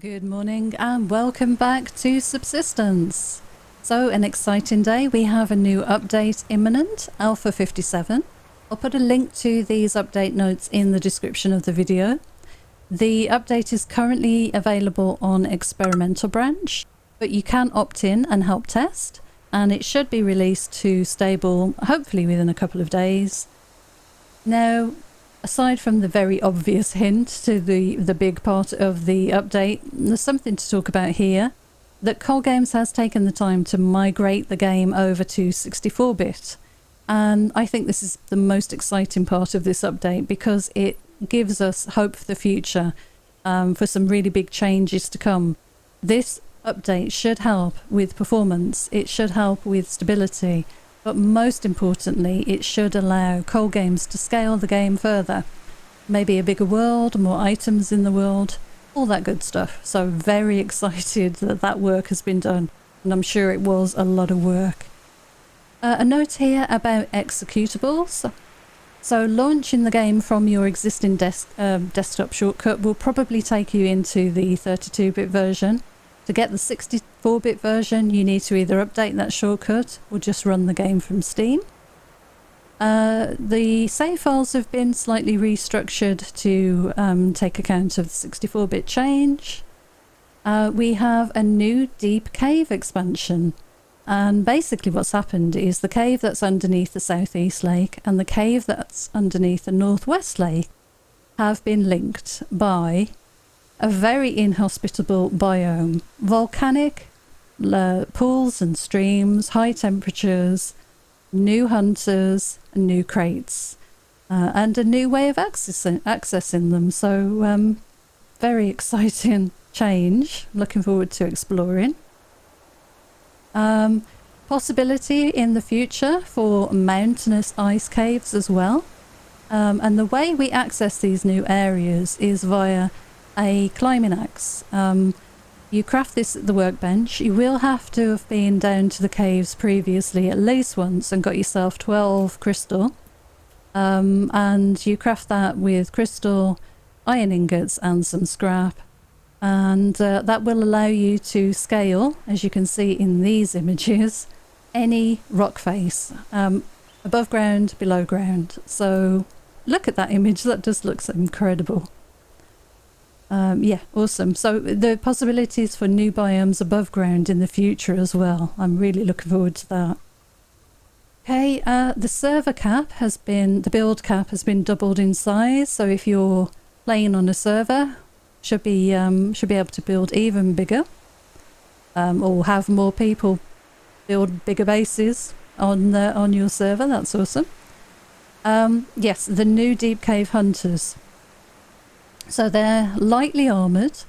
Good morning and welcome back to Subsistence. So an exciting day. We have a new update imminent, Alpha 57. I'll put a link to these update notes in the description of the video. The update is currently available on experimental branch, but you can opt in and help test, and it should be released to stable hopefully within a couple of days. Now, aside from the very obvious hint to the big part of the update, there's something to talk about here. That Coal Games has taken the time to migrate the game over to 64-bit. And I think this is the most exciting part of this update because it gives us hope for the future, for some really big changes to come. This update should help with performance, it should help with stability, but most importantly, it should allow Coal Games to scale the game further. Maybe a bigger world, more items in the world, all that good stuff. So very excited that that work has been done, and I'm sure it was a lot of work. A note here about executables. So launching the game from your existing desktop shortcut will probably take you into the 32-bit version. To get the 64-bit version, you need to either update that shortcut or just run the game from Steam. The save files have been slightly restructured to take account of the 64-bit change. We have a new deep cave expansion. And basically what's happened is the cave that's underneath the southeast lake and the cave that's underneath the northwest lake have been linked by a very inhospitable biome. Volcanic pools and streams, high temperatures, new hunters, and new crates, and a new way of accessing them. So very exciting change. Looking forward to exploring. Possibility in the future for mountainous ice caves as well. And the way we access these new areas is via a climbing axe. You craft this at the workbench. You will have to have been down to the caves previously at least once and got yourself 12 crystal. And you craft that with crystal, iron ingots and some scrap. And that will allow you to scale, as you can see in these images, any rock face, above ground, below ground. So look at that image, that just looks incredible. Yeah, awesome. So the possibilities for new biomes above ground in the future as well. I'm really looking forward to that. Okay, the server cap has been, the build cap has been doubled in size. So if you're playing on a server, should be able to build even bigger, or have more people build bigger bases on your server. That's awesome. Yes, the new deep cave hunters. So they're lightly armoured,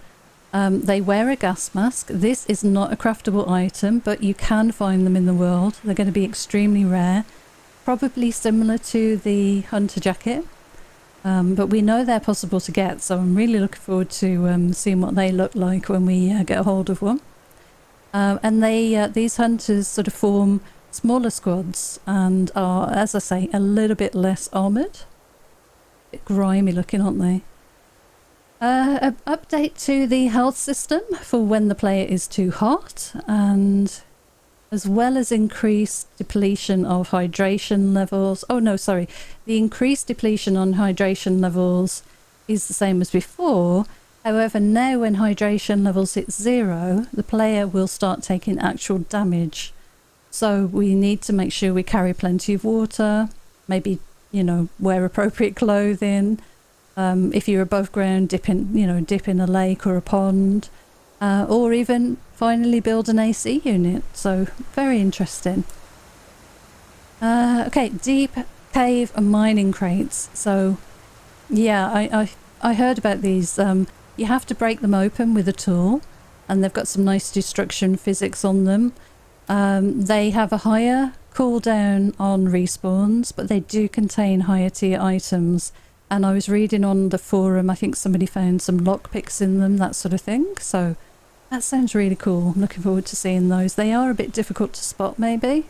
they wear a gas mask. This is not a craftable item, but you can find them in the world. They're going to be extremely rare, probably similar to the hunter jacket, but we know they're possible to get, so I'm really looking forward to seeing what they look like when we get a hold of one. And these hunters sort of form smaller squads and are, as I say, a little bit less armoured. A bit grimy looking, aren't they? An update to the health system for when the player is too hot, and as well as increased depletion of hydration levels. Oh no, sorry. The increased depletion on hydration levels is the same as before. However, now when hydration levels hit 0, the player will start taking actual damage. So we need to make sure we carry plenty of water, maybe, you know, wear appropriate clothing. If you're above ground, dip in a lake or a pond, or even finally build an AC unit. So very interesting. Okay, deep cave mining crates. So yeah, I heard about these. You have to break them open with a tool, and they've got some nice destruction physics on them. They have a higher cooldown on respawns, but they do contain higher tier items. And I was reading on the forum, I think somebody found some lockpicks in them, that sort of thing. So that sounds really cool. I'm looking forward to seeing those. They are a bit difficult to spot, maybe.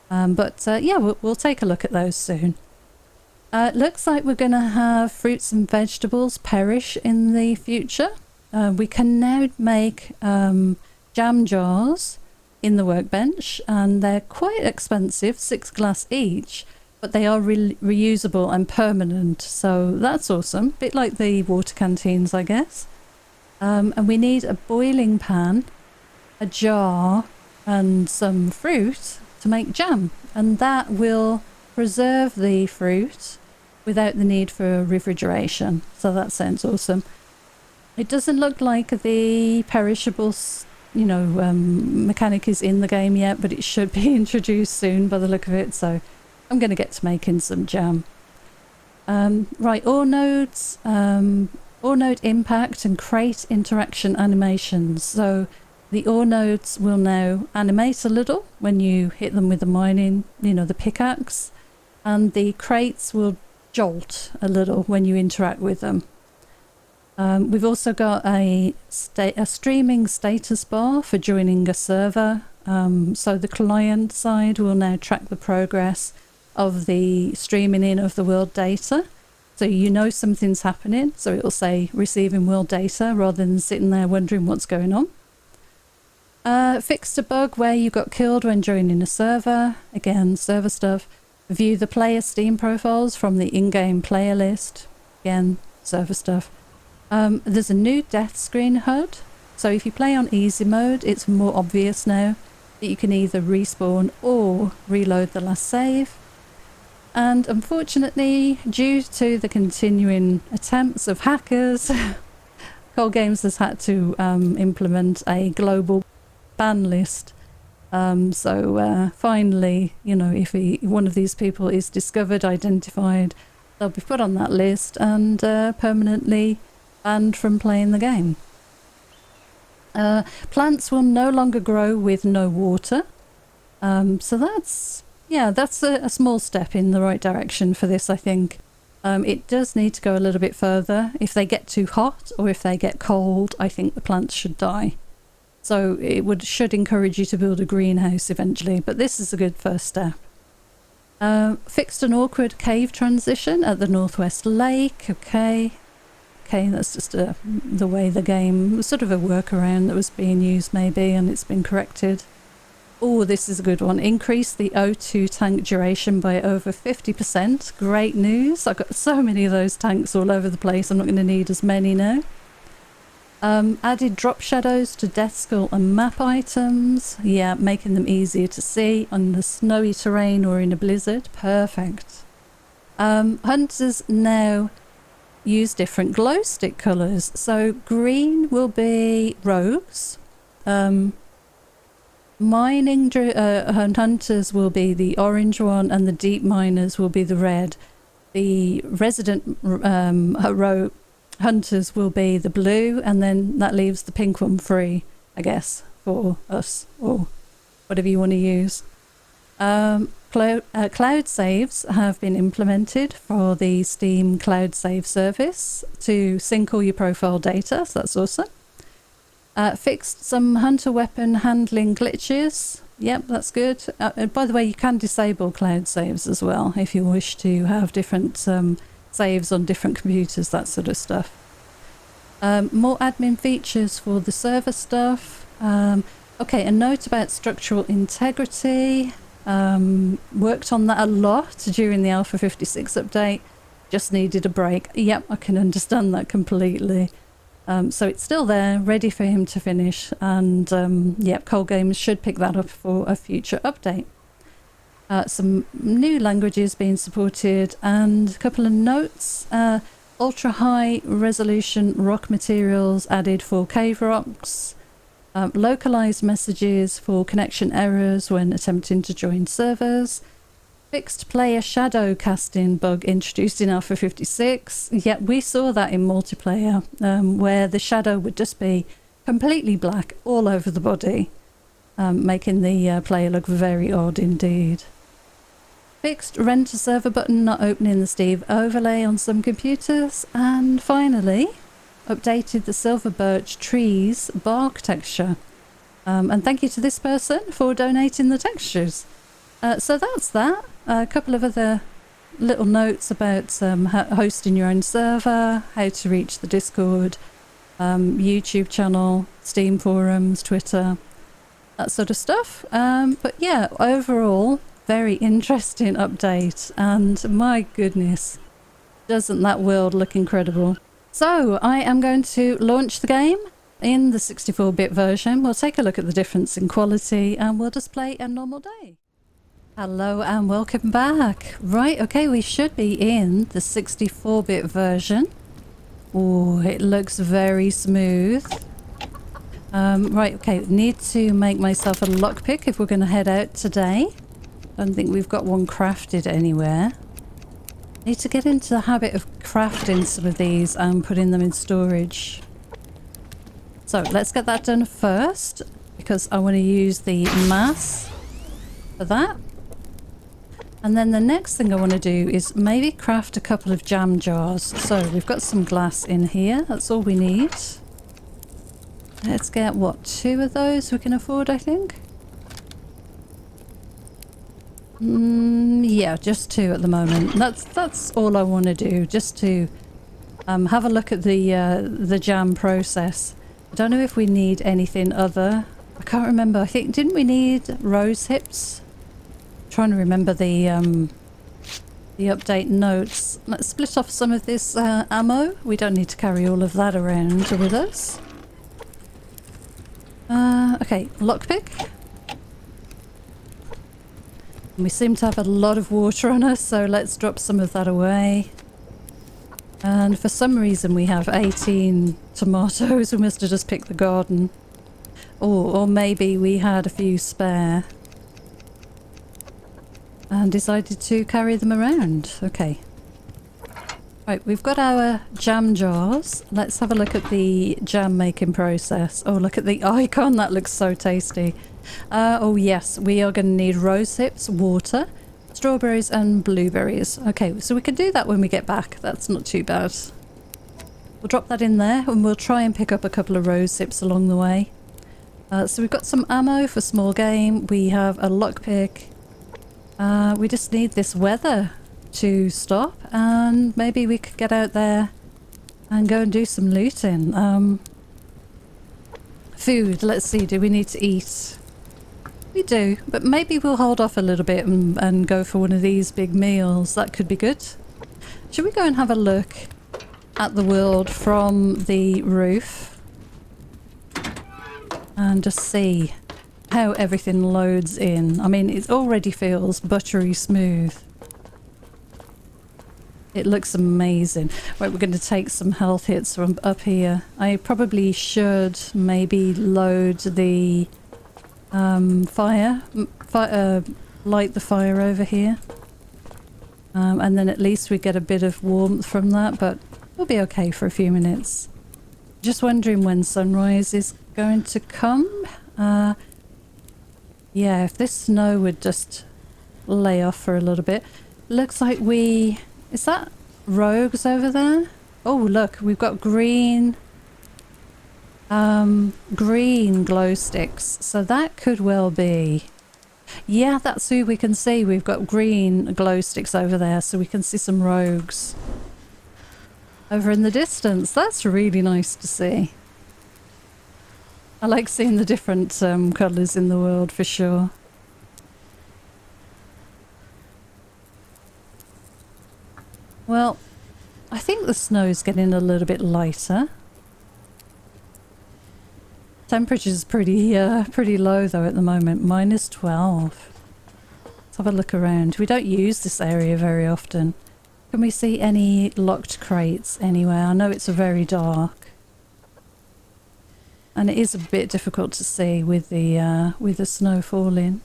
But yeah, we'll take a look at those soon. It looks like we're going to have fruits and vegetables perish in the future. We can now make jam jars in the workbench, and they're quite expensive, 6 glass each, but they are reusable and permanent, so that's awesome. Bit like the water canteens, I guess. And we need a boiling pan, a jar, and some fruit to make jam, and that will preserve the fruit without the need for refrigeration, so that sounds awesome. It doesn't look like the perishables, mechanic is in the game yet, but it should be introduced soon by the look of it, so I'm going to get to making some jam. Right, ore nodes, ore node impact and crate interaction animations. So the ore nodes will now animate a little when you hit them with the mining, the pickaxe, and the crates will jolt a little when you interact with them. We've also got a streaming status bar for joining a server, so the client side will now track the progress of the streaming in of the world data, so something's happening, so it'll say receiving world data rather than sitting there wondering what's going on. Fixed a bug where you got killed when joining a server, again server stuff. View the player Steam profiles from the in-game player list, again server stuff. There's a new death screen HUD, so if you play on easy mode, it's more obvious now that you can either respawn or reload the last save. And unfortunately, due to the continuing attempts of hackers, Cold Games has had to implement a global ban list. So finally, if one of these people is discovered, identified, they'll be put on that list and permanently banned from playing the game. Plants will no longer grow with no water. So that's a small step in the right direction for this, I think. It does need to go a little bit further. If they get too hot or if they get cold, I think the plants should die. So it should encourage you to build a greenhouse eventually, but this is a good first step. Fixed an awkward cave transition at the Northwest Lake. Okay, that's just the way the game, sort of a workaround that was being used maybe, and it's been corrected. Oh, this is a good one. Increase the O2 tank duration by over 50%. Great news. I've got so many of those tanks all over the place. I'm not going to need as many now. Added drop shadows to Death Skull and map items. Yeah, making them easier to see on the snowy terrain or in a blizzard. Perfect. Hunters now use different glow stick colours. So green will be rogues. Mining hunters will be the orange one, and the deep miners will be the red. The resident hunters will be the blue, and then that leaves the pink one free, I guess, for us, or whatever you want to use. Cloud saves have been implemented for the Steam Cloud Save service to sync all your profile data, so that's awesome. Fixed some hunter weapon handling glitches. Yep, that's good. By the way, you can disable cloud saves as well if you wish to have different saves on different computers, that sort of stuff. More admin features for the server stuff. Okay, a note about structural integrity. Worked on that a lot during the Alpha 56 update. Just needed a break. Yep, I can understand that completely. So it's still there, ready for him to finish, and yep, Cold Games should pick that up for a future update. Some new languages being supported, and a couple of notes. Ultra high resolution rock materials added for cave rocks. Localized messages for connection errors when attempting to join servers. Fixed player shadow casting bug introduced in Alpha 56. Yeah, we saw that in multiplayer, where the shadow would just be completely black all over the body, making the player look very odd indeed. Fixed rent a server button not opening the Steam overlay on some computers. And finally, updated the silver birch trees bark texture. And thank you to this person for donating the textures. So that's that. A couple of other little notes about hosting your own server, how to reach the Discord, YouTube channel, Steam forums, Twitter, that sort of stuff. But yeah, overall, very interesting update, and my goodness, doesn't that world look incredible? So I am going to launch the game in the 64-bit version. We'll take a look at the difference in quality and we'll just play a normal day. Hello and welcome back. Right, okay, we should be in the 64-bit version. Oh, it looks very smooth. Right, okay, need to make myself a lockpick if we're going to head out today. Don't think we've got one crafted anywhere. Need to get into the habit of crafting some of these and putting them in storage. So let's get that done first, because I want to use the mass for that. And then the next thing I want to do is maybe craft a couple of jam jars. So we've got some glass in here. That's all we need. Let's get, what, 2 of those we can afford, I think? Yeah, just 2 at the moment. That's all I want to do, just to have a look at the jam process. I don't know if we need anything other. I can't remember. I think, didn't we need rose hips? Trying to remember the update notes. Let's split off some of this ammo. We don't need to carry all of that around with us. Okay, lockpick. We seem to have a lot of water on us, so let's drop some of that away. And for some reason we have 18 tomatoes. We must have just picked the garden. Or maybe we had a few spare and decided to carry them around. Okay. Right, we've got our jam jars. Let's have a look at the jam making process. Oh, look at the icon. That looks so tasty. Oh yes, we are going to need rose hips, water, strawberries and blueberries. Okay, so we can do that when we get back. That's not too bad. We'll drop that in there and we'll try and pick up a couple of rose hips along the way. So we've got some ammo for small game. We have a lockpick. We just need this weather to stop, and maybe we could get out there and go and do some looting. Food, let's see, do we need to eat? We do, but maybe we'll hold off a little bit and go for one of these big meals. That could be good. Should we go and have a look at the world from the roof and just see how everything loads in? I mean, it already feels buttery smooth. It looks amazing. Right, we're going to take some health hits from up here. I probably should maybe load the light the fire over here. And then at least we get a bit of warmth from that, but we'll be okay for a few minutes. Just wondering when sunrise is going to come. Yeah, if this snow would just lay off for a little bit. Looks like we... Is that rogues over there? Oh, look, we've got green... green glow sticks. So that could well be... Yeah, that's who we can see. We've got green glow sticks over there, so we can see some rogues over in the distance. That's really nice to see. I like seeing the different colours in the world for sure. Well, I think the snow's getting a little bit lighter. Temperature's pretty low though at the moment, -12. Let's have a look around. We don't use this area very often. Can we see any locked crates anywhere? I know it's very dark. And it is a bit difficult to see with the snow falling.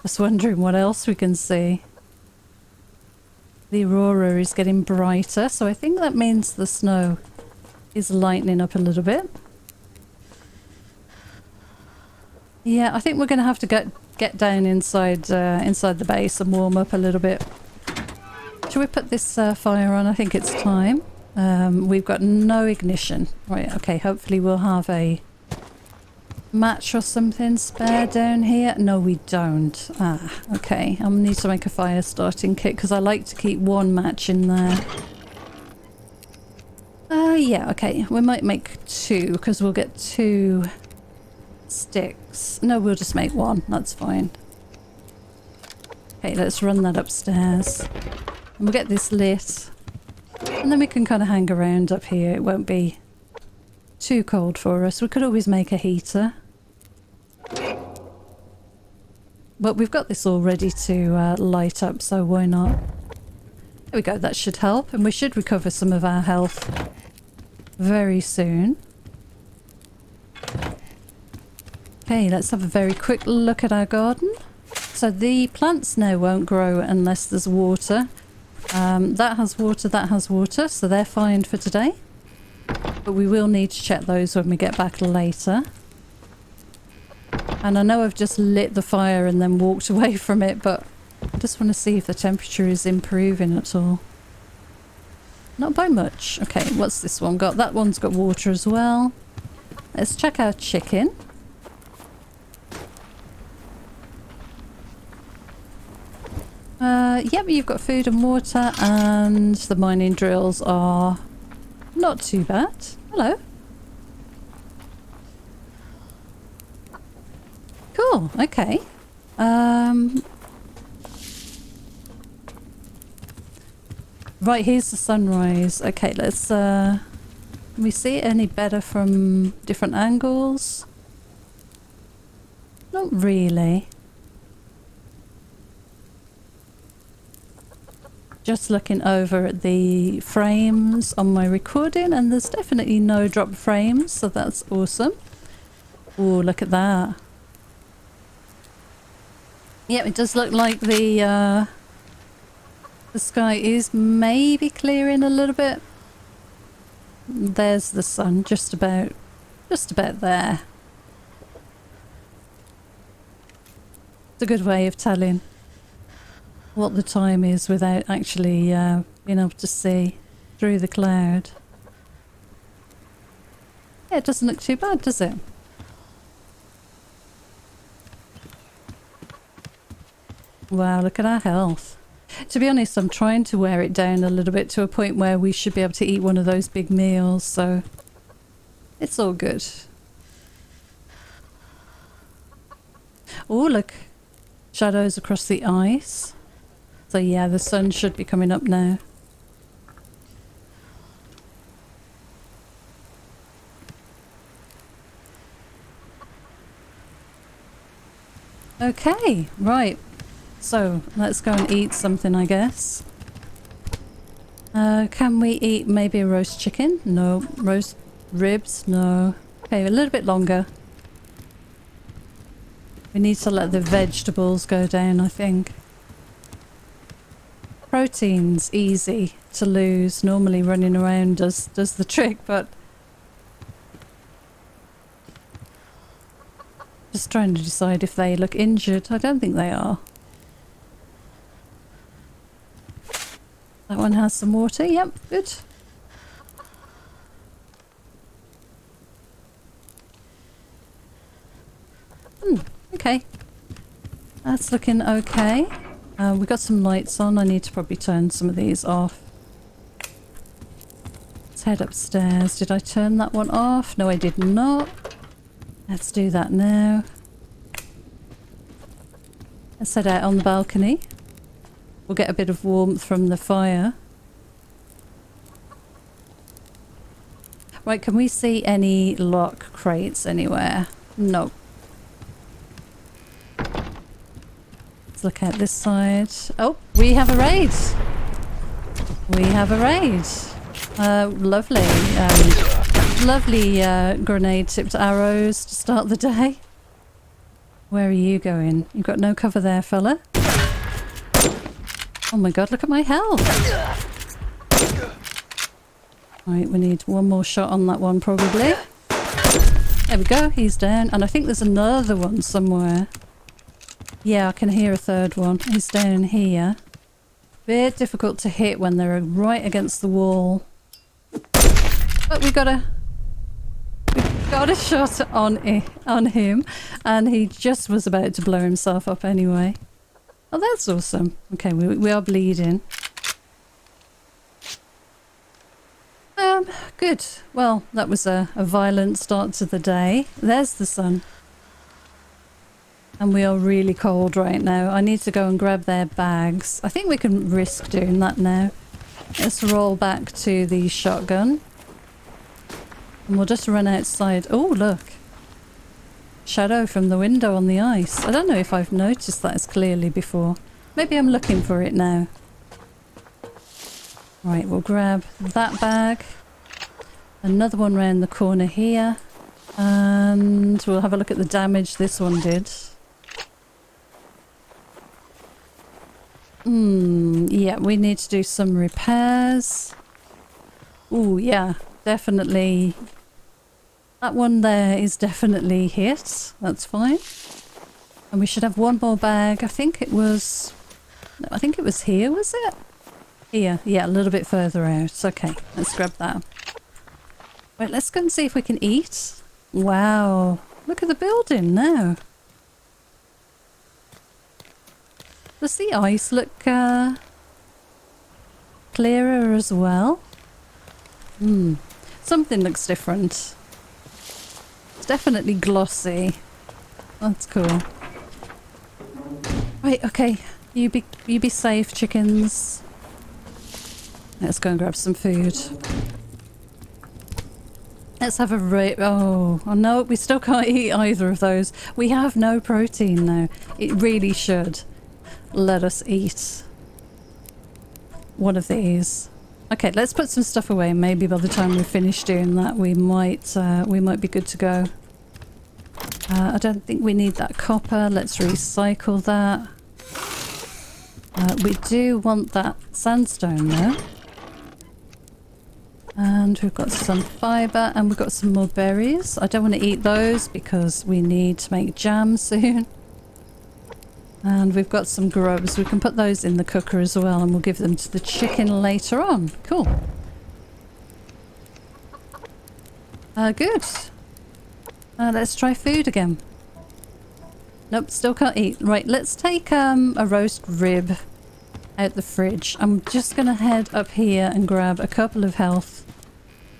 Just wondering what else we can see. The aurora is getting brighter, so I think that means the snow is lightening up a little bit. Yeah, I think we're going to have to get down inside the base and warm up a little bit. Shall we put this fire on? I think it's time. We've got no ignition. Right, okay, hopefully we'll have a match or something spare down here? No, we don't. Ah, okay. I'll need to make a fire starting kit because I like to keep one match in there. Yeah, okay. We might make two because we'll get 2 sticks. No, we'll just make 1. That's fine. Okay, let's run that upstairs. And we'll get this lit. And then we can kind of hang around up here. It won't be too cold for us. We could always make a heater. But we've got this all ready to light up, so why not? There we go, that should help. And we should recover some of our health very soon. Okay, let's have a very quick look at our garden. So the plants now won't grow unless there's water. That has water, so they're fine for today. But we will need to check those when we get back later. And I know I've just lit the fire and then walked away from it, but I just want to see if the temperature is improving at all. Not by much. Okay, what's this one got? That one's got water as well. Let's check our chicken. Yep, you've got food and water, and the mining drills are not too bad. Hello. Cool, okay. Right, here's the sunrise. Okay, let's can we see it any better from different angles? Not really. Just looking over at the frames on my recording, and there's definitely no drop frames, so that's awesome. Oh, look at that. Yep, it does look like the sky is maybe clearing a little bit. There's the sun, just about there. It's a good way of telling what the time is without actually being able to see through the cloud. Yeah, it doesn't look too bad, does it? Wow, look at our health. To be honest, I'm trying to wear it down a little bit to a point where we should be able to eat one of those big meals, so it's all good. Oh, look. Shadows across the ice. So yeah, the sun should be coming up now. Okay, right. So let's go and eat something, I guess. Can we eat maybe a roast chicken? No. Roast ribs? No. Okay, a little bit longer. We need to let the vegetables go down, I think. Protein's easy to lose. Normally running around does the trick, but just trying to decide if they look injured. I don't think they are. That one has some water. Yep, good. Okay. That's looking okay. We've got some lights on. I need to probably turn some of these off. Let's head upstairs. Did I turn that one off? No, I did not. Let's do that now. Let's head out on the balcony. We'll get a bit of warmth from the fire. Right, can we see any lock crates anywhere? No. Let's look at this side. Oh, we have a raid. We have a raid. Lovely. Lovely grenade-tipped arrows to start the day. Where are you going? You've got no cover there, fella. Oh my god, look at my health. Right, we need one more shot on that one probably. There we go, he's down. And I think there's another one somewhere. Yeah, I can hear a third one. He's down here. Bit difficult to hit when they're right against the wall. But we gotta got a shot on him, and he just was about to blow himself up anyway. Oh, that's awesome. Okay, we are bleeding. Good. Well, that was a violent start to the day. There's the sun. And we are really cold right now. I need to go and grab their bags. I think we can risk doing that now. Let's roll back to the shotgun. And we'll just run outside. Oh, look. Shadow from the window on the ice. I don't know if I've noticed that as clearly before. Maybe I'm looking for it now. Right, we'll grab that bag. Another one round the corner here. And we'll have a look at the damage this one did. Yeah, we need to do some repairs. Oh, yeah, definitely. That one there is definitely hit. That's fine. And we should have one more bag. I think it was here, was it? Here, yeah, a little bit further out. Okay, let's grab that. Right, let's go and see if we can eat. Wow, look at the building now. Does the ice look clearer as well? Something looks different. It's definitely glossy. That's cool. Right, okay. You be safe, chickens. Let's go and grab some food. Let's have a oh no, we still can't eat either of those. We have no protein now. It really should let us eat one of these. Okay, let's put some stuff away. Maybe by the time we finish doing that, we might be good to go. I don't think we need that copper. Let's recycle that. We do want that sandstone though. And we've got some fibre and we've got some more berries. I don't want to eat those because we need to make jam soon. And we've got some grubs. We can put those in the cooker as well and we'll give them to the chicken later on. Cool. Good. Let's try food again. Nope, still can't eat. Right, let's take a roast rib out the fridge. I'm just going to head up here and grab a couple of health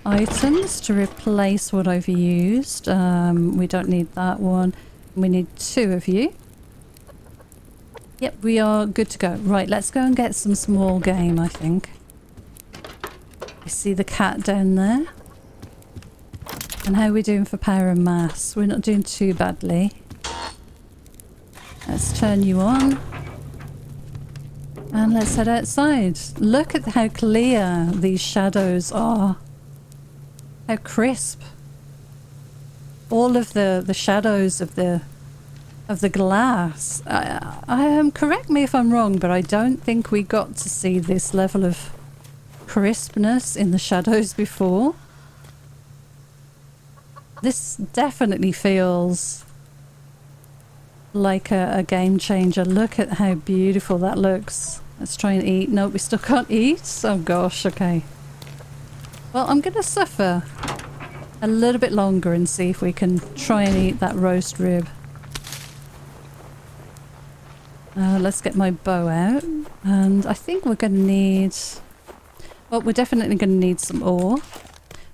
items to replace what I've used. We don't need that one. We need 2 of you. Yep, we are good to go. Right, let's go and get some small game, I think. You see the cat down there? And how are we doing for power and mass? We're not doing too badly. Let's turn you on. And let's head outside. Look at how clear these shadows are. How crisp. All of the shadows of the glass. Correct me if I'm wrong, but I don't think we got to see this level of crispness in the shadows before. This definitely feels like a game changer. Look at how beautiful that looks. Let's try and eat. Nope, we still can't eat. Oh gosh, okay. Well, I'm going to suffer a little bit longer and see if we can try and eat that roast rib. Let's get my bow out. And I think we're going to need... Well, we're definitely going to need some ore.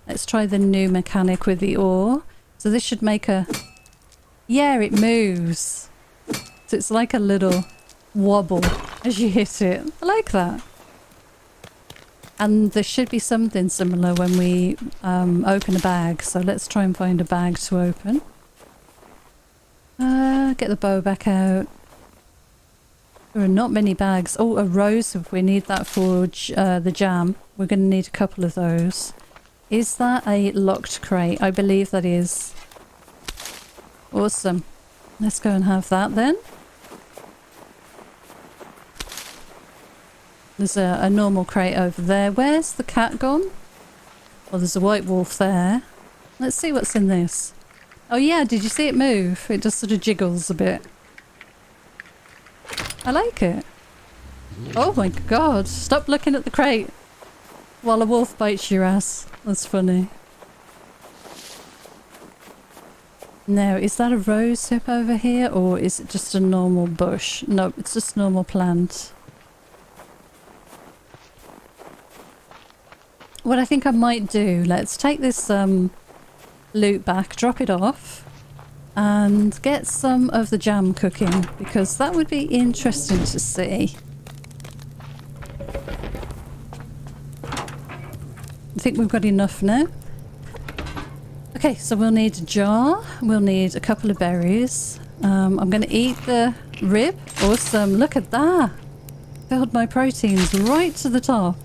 Let's try the new mechanic with the ore. So this should make a... Yeah, it moves. So it's like a little wobble as you hit it. I like that. And there should be something similar when we open a bag. So let's try and find a bag to open. Get the bow back out. There are not many bags. Oh, a rose if we need that for the jam. We're going to need a couple of those. Is that a locked crate? I believe that is. Awesome. Let's go and have that then. There's a normal crate over there. Where's the cat gone? Well, there's a white wolf there. Let's see what's in this. Oh yeah, did you see it move? It just sort of jiggles a bit. I like it. Oh my god, stop looking at the crate while a wolf bites your ass. That's funny. Now, is that a rose hip over here, or is it just a normal bush? No, it's just a normal plant. What I think I might do, let's take this loot back, drop it off, and get some of the jam cooking, because that would be interesting to see. I think we've got enough now. Okay, so we'll need a jar, we'll need a couple of berries. I'm going to eat the rib. Awesome, look at that. Filled my proteins right to the top.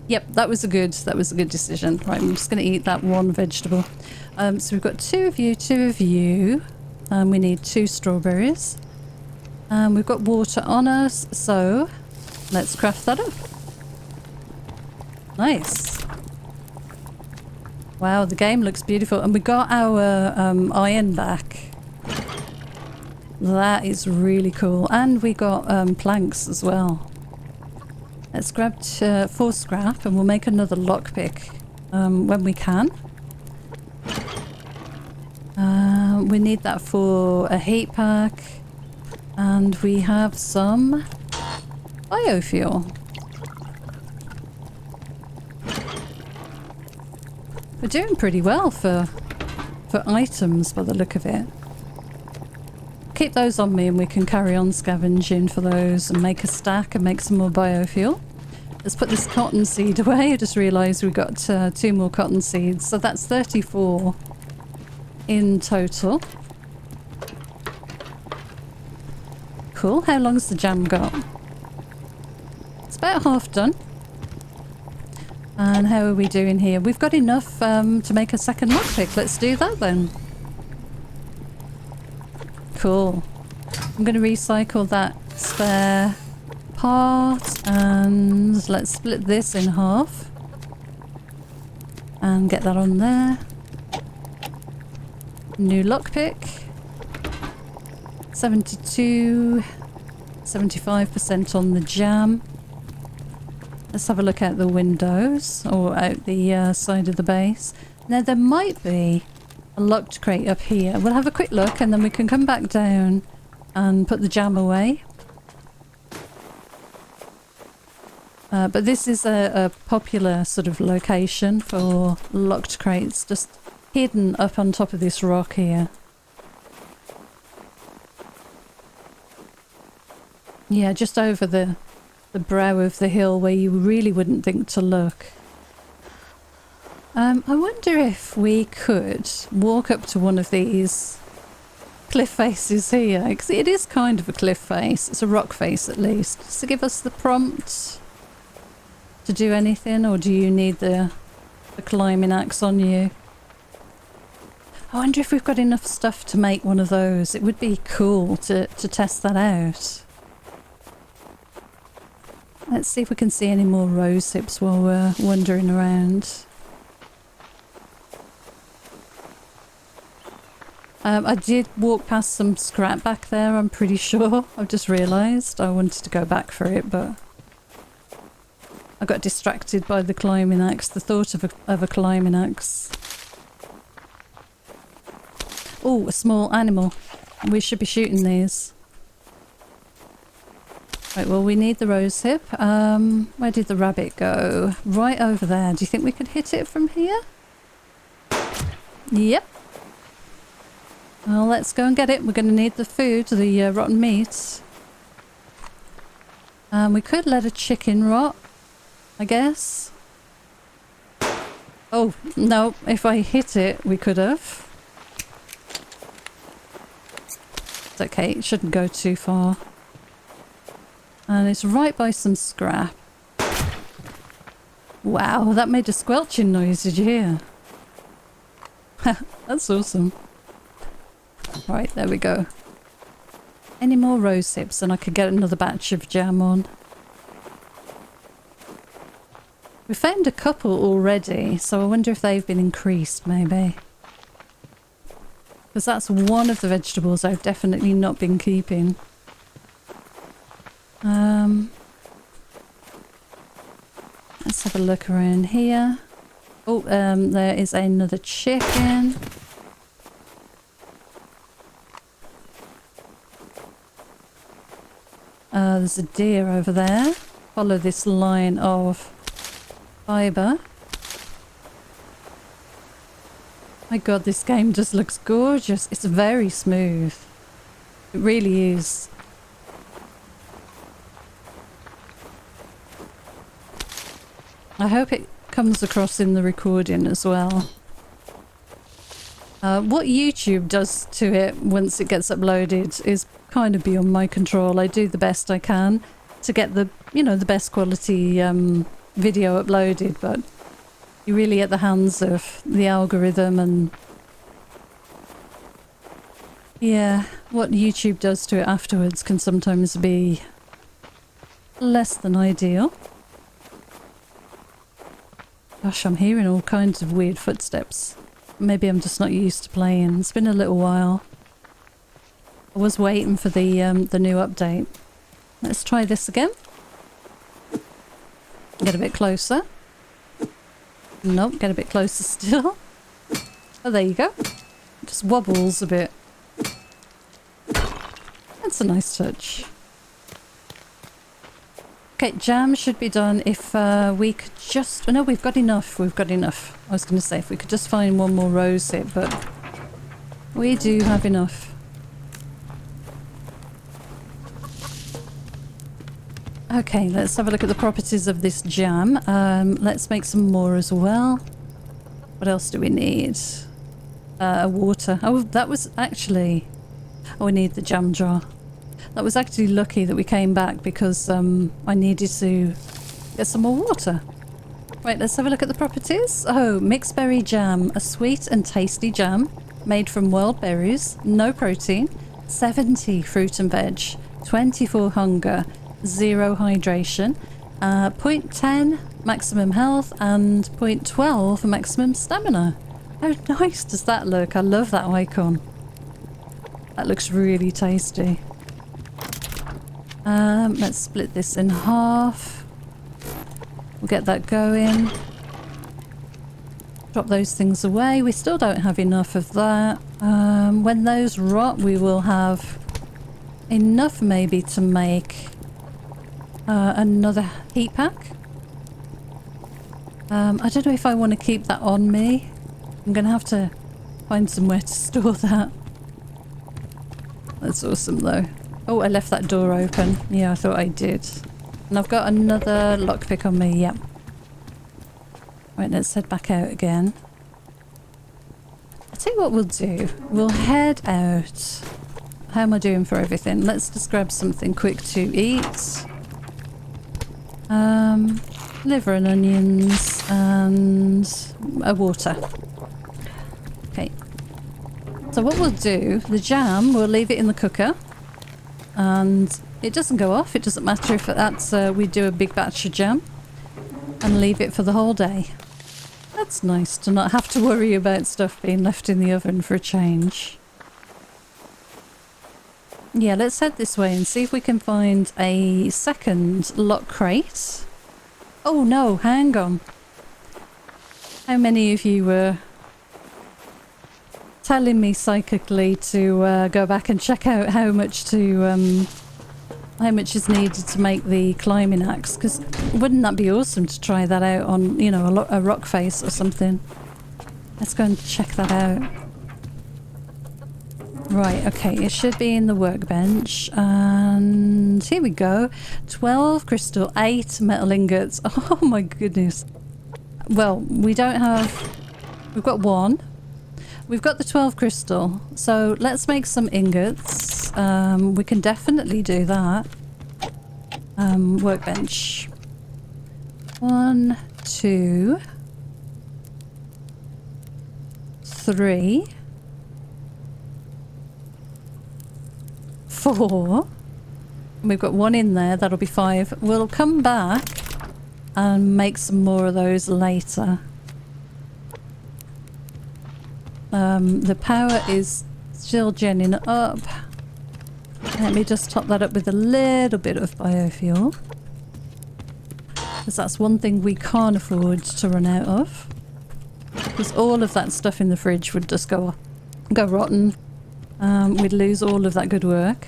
Yep, that was a good decision. Right, I'm just going to eat that one vegetable. So we've got two of you. We need 2 strawberries. We've got water on us, so let's craft that up. Nice. Wow, the game looks beautiful. And we got our iron back. That is really cool. And we got planks as well. Let's grab 4 scrap and we'll make another lockpick when we can. We need that for a heat pack. And we have some biofuel. We're doing pretty well for items by the look of it. Keep those on me and we can carry on scavenging for those and make a stack and make some more biofuel. Let's put this cotton seed away. I just realised we've got 2 more cotton seeds. So that's 34 in total. Cool. How long's the jam got? It's about half done. And how are we doing here? We've got enough to make a second lockpick. Let's do that then. Cool. I'm going to recycle that spare part and let's split this in half and get that on there. New lockpick. 72, 75% on the jam. Let's have a look out the windows or out the side of the base. Now there might be a locked crate up here. We'll have a quick look and then we can come back down and put the jam away. But this is a popular sort of location for locked crates, just hidden up on top of this rock here. Yeah, just over the brow of the hill where you really wouldn't think to look. I wonder if we could walk up to one of these cliff faces here, because it is kind of a cliff face. It's a rock face at least. Does it give us the prompt to do anything, or do you need the climbing axe on you? I wonder if we've got enough stuff to make one of those. It would be cool to test that out. Let's see if we can see any more rose hips while we're wandering around. I did walk past some scrap back there, I'm pretty sure. I've just realised I wanted to go back for it, but I got distracted by the climbing axe, the thought of a climbing axe. Oh, a small animal. We should be shooting these. Right, well, we need the rose hip. Where did the rabbit go? Right over there. Do you think we could hit it from here? Yep. Well, let's go and get it. We're going to need the food, the rotten meat. We could let a chicken rot, I guess. Oh, no. If I hit it, we could have. It's okay. It shouldn't go too far. And it's right by some scrap. Wow, that made a squelching noise, did you hear? That's awesome. Right, there we go. Any more rose hips and I could get another batch of jam on. We found a couple already, so I wonder if they've been increased, maybe. Because that's one of the vegetables I've definitely not been keeping. Let's have a look around here. Oh, there is another chicken. there's a deer over there. Follow this line of fibre. My god, this game just looks gorgeous. It's very smooth. It really is. I hope it comes across in the recording as well. What YouTube does to it once it gets uploaded is kind of beyond my control. I do the best I can to get the, you know, the best quality video uploaded, but you're really at the hands of the algorithm, and yeah, what YouTube does to it afterwards can sometimes be less than ideal. Gosh, I'm hearing all kinds of weird footsteps. Maybe I'm just not used to playing. It's been a little while. I was waiting for the new update. Let's try this again. Get a bit closer. Nope, get a bit closer still. Oh, there you go. It just wobbles a bit. That's a nice touch. Okay, jam should be done if we could just... Oh, no, we've got enough. We've got enough. I was going to say if we could just find one more rose hip, but we do have enough. Okay, let's have a look at the properties of this jam. Let's make some more as well. What else do we need? Water. Oh, that was actually... Oh, we need the jam jar. That was actually lucky that we came back because I needed to get some more water. Right, let's have a look at the properties. Oh, mixed berry jam. A sweet and tasty jam made from wild berries. No protein. 70 fruit and veg. 24 hunger. 0 hydration, 0.10 maximum health and 0.12 maximum stamina. How nice does that look? I love that icon. That looks really tasty. Let's split this in half. We'll get that going. Drop those things away. We still don't have enough of that. When those rot, we will have enough maybe to make another heat pack. I don't know if I want to keep that on me. I'm gonna have to find somewhere to store that. That's awesome though. Oh, I left that door open. Yeah, I thought I did. And I've got another lockpick on me, yep. Right, let's head back out again. I'll tell you what we'll do. We'll head out. How am I doing for everything? Let's just grab something quick to eat. Liver and onions and water. Okay. So what we'll do, the jam, we'll leave it in the cooker. And it doesn't go off. It doesn't matter if that's we do a big batch of jam and leave it for the whole day. That's nice to not have to worry about stuff being left in the oven for a change. Yeah, let's head this way and see if we can find a second lock crate. Oh no, hang on. How many of you were telling me psychically to go back and check out how much is needed to make the climbing axe? Because wouldn't that be awesome to try that out on, you know, a rock face or something? Let's go and check that out. Right, okay, it should be in the workbench, and here we go. 12 crystal, 8 metal ingots. Oh my goodness. Well, we don't have... We've got 1. We've got the 12 crystal, so let's make some ingots. We can definitely do that. Workbench. 1, 2, 3... 4. We've got 1 in there, that'll be 5. We'll come back and make some more of those later. The power is still genning up. Let me just top that up with a little bit of biofuel, because that's one thing we can't afford to run out of, because all of that stuff in the fridge would just go rotten. We'd lose all of that good work.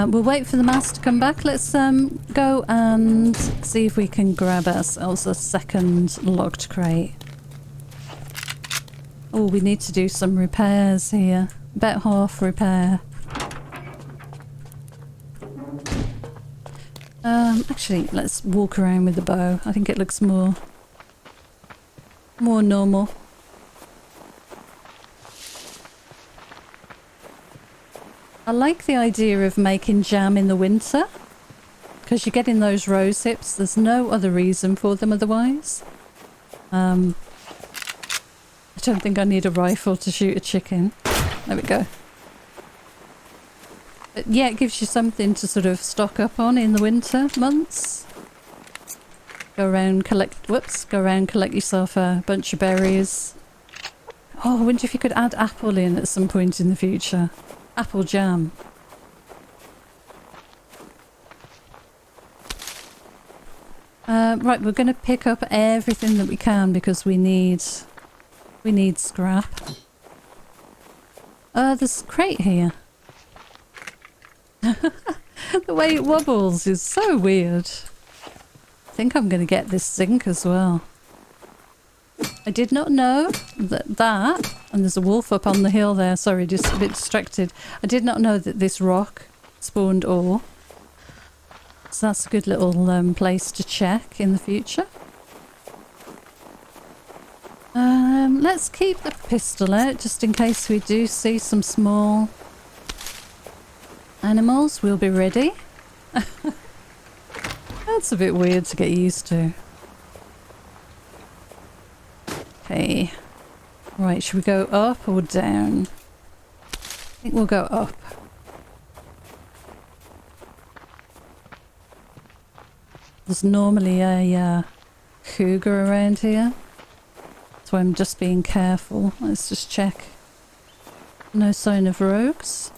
We'll wait for the mass to come back. Let's go and see if we can grab ourselves a second locked crate. Oh, we need to do some repairs here. About half repair. Actually, let's walk around with the bow. I think it looks more normal. I like the idea of making jam in the winter because you're getting those rose hips. There's no other reason for them otherwise. I don't think I need a rifle to shoot a chicken. There we go. But yeah, it gives you something to sort of stock up on in the winter months. Go around, collect yourself a bunch of berries. Oh, I wonder if you could add apple in at some point in the future. Apple jam. Right, we're going to pick up everything that we can because we need scrap. There's a crate here. The way it wobbles is so weird. I think I'm going to get this zinc as well. I did not know that, and there's a wolf up on the hill there, sorry, just a bit distracted. I did not know that this rock spawned ore. So that's a good little place to check in the future. Let's keep the pistol out just in case we do see some small animals. We'll be ready. That's a bit weird to get used to. Okay. Right, should we go up or down? I think we'll go up. There's normally a cougar around here. So I'm just being careful. Let's just check. No sign of rogues.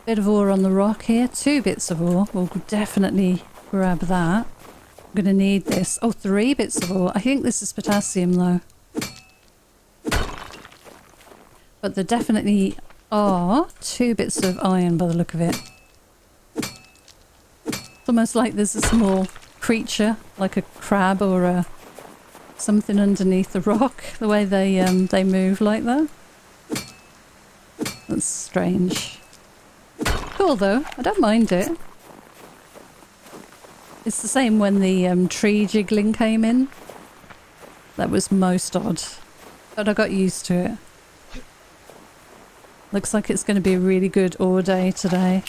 Bit of ore on the rock here. 2 bits of ore. We'll definitely grab that. I'm going to need this. Oh, 3 bits of ore. I think this is potassium though. But there definitely are 2 bits of iron by the look of it. It's almost like there's a small creature, like a crab or a something underneath the rock, the way they move like that. That's strange. Cool though, I don't mind it. It's the same when the tree jiggling came in. That was most odd, but I got used to it. Looks like it's going to be a really good ore day today.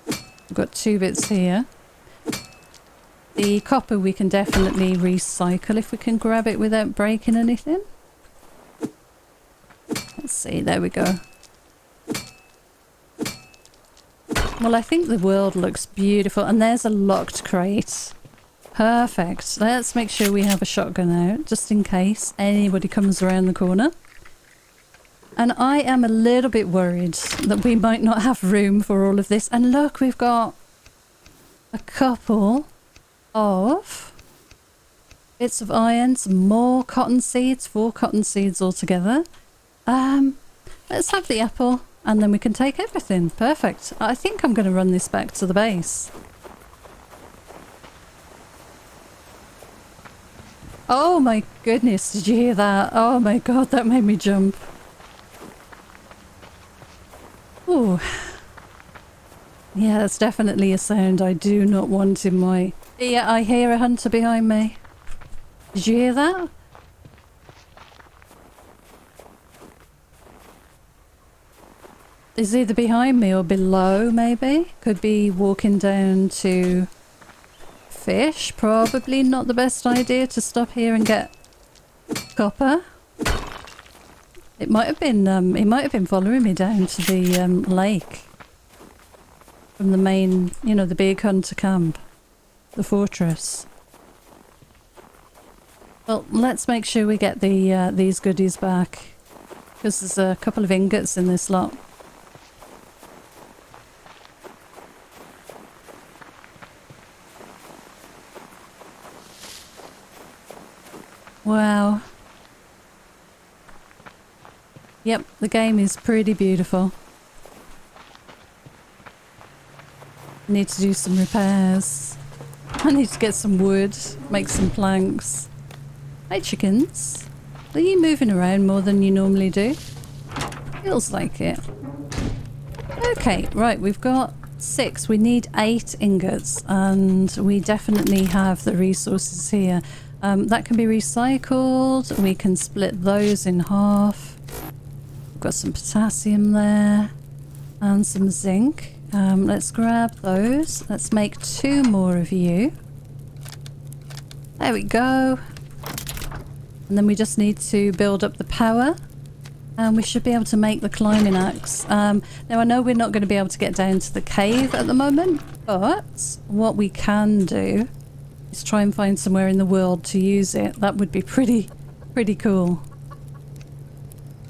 I've got 2 bits here. The copper we can definitely recycle if we can grab it without breaking anything. Let's see, there we go. Well, I think the world looks beautiful, and there's a locked crate. Perfect. Let's make sure we have a shotgun out, just in case anybody comes around the corner. And I am a little bit worried that we might not have room for all of this. And look, we've got a couple of bits of iron, some more cotton seeds, 4 cotton seeds altogether. Let's have the apple and then we can take everything. Perfect. I think I'm going to run this back to the base. Oh my goodness, did you hear that? Oh my god, that made me jump. Ooh. Yeah, that's definitely a sound I do not want in my... Yeah, I hear a hunter behind me. Did you hear that? Is either behind me or below, maybe? Could be walking down to fish. Probably not the best idea to stop here and get copper. It might have been following me down to the lake. From the main, you know, the big hunter camp. The fortress. Well, let's make sure we get the these goodies back. Because there's a couple of ingots in this lot. Wow. Yep, the game is pretty beautiful. Need to do some repairs. I need to get some wood, make some planks. Hey chickens. Are you moving around more than you normally do? Feels like it. Okay, right, we've got 6. We need 8 ingots, and we definitely have the resources here. That can be recycled. We can split those in half. We've got some potassium there and some zinc. Let's grab those. Let's make 2 more of you. There we go. And then we just need to build up the power. And we should be able to make the climbing axe. Now I know we're not going to be able to get down to the cave at the moment, but what we can do is try and find somewhere in the world to use it. That would be pretty cool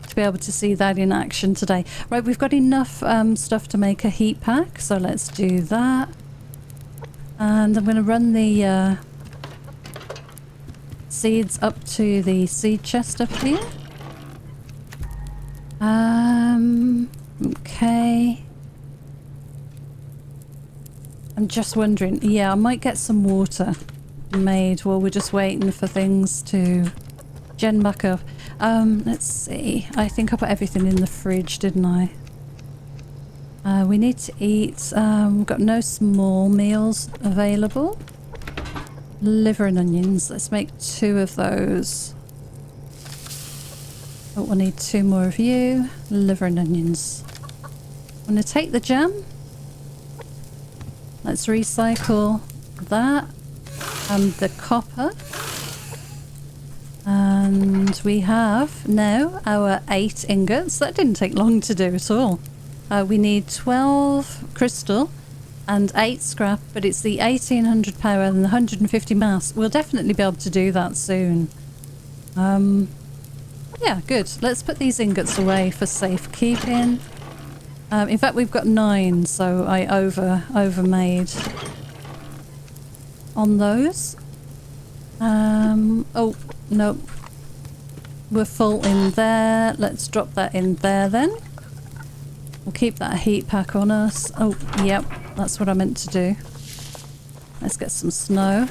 to be able to see that in action today. Right, we've got enough stuff to make a heat pack, so let's do that. And I'm going to run the seeds up to the seed chest up here. Okay. I'm just wondering, yeah, I might get some water made while we're just waiting for things to gen back up. Let's see. I think I put everything in the fridge, didn't I? We need to eat. We've got no small meals available. Liver and onions. Let's make 2 of those. Oh, we'll need 2 more of you. Liver and onions. I'm going to take the jam. Let's recycle that. And the copper. And we have now our 8 ingots. That didn't take long to do at all. We need 12 crystal and 8 scrap, but it's the 1800 power and the 150 mass. We'll definitely be able to do that soon. Yeah, good. Let's put these ingots away for safekeeping. In fact, we've got 9, so I overmade on those. Oh, nope. We're full in there. Let's drop that in there then. We'll keep that heat pack on us. Oh, yep. That's what I meant to do. Let's get some snow.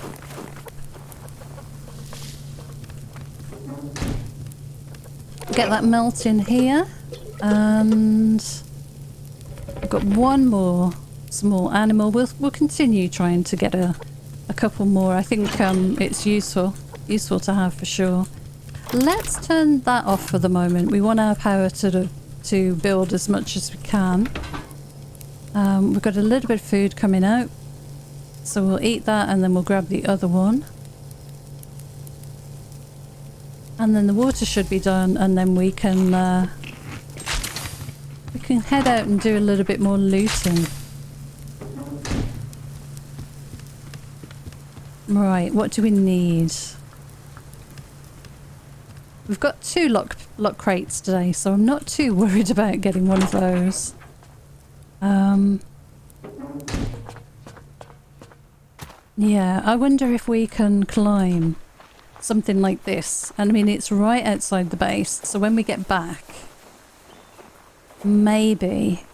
Get that melting here. And I've got 1 more small animal. We'll continue trying to get a couple more. I think it's useful to have for sure. Let's turn that off for the moment. We want our power to build as much as we can. We've got a little bit of food coming out, so we'll eat that and then we'll grab the other one. And then the water should be done, and then we can head out and do a little bit more looting. Right, what do we need? We've got 2 lock crates today, so I'm not too worried about getting one of those. Yeah, I wonder if we can climb something like this. And I mean, it's right outside the base, so when we get back, maybe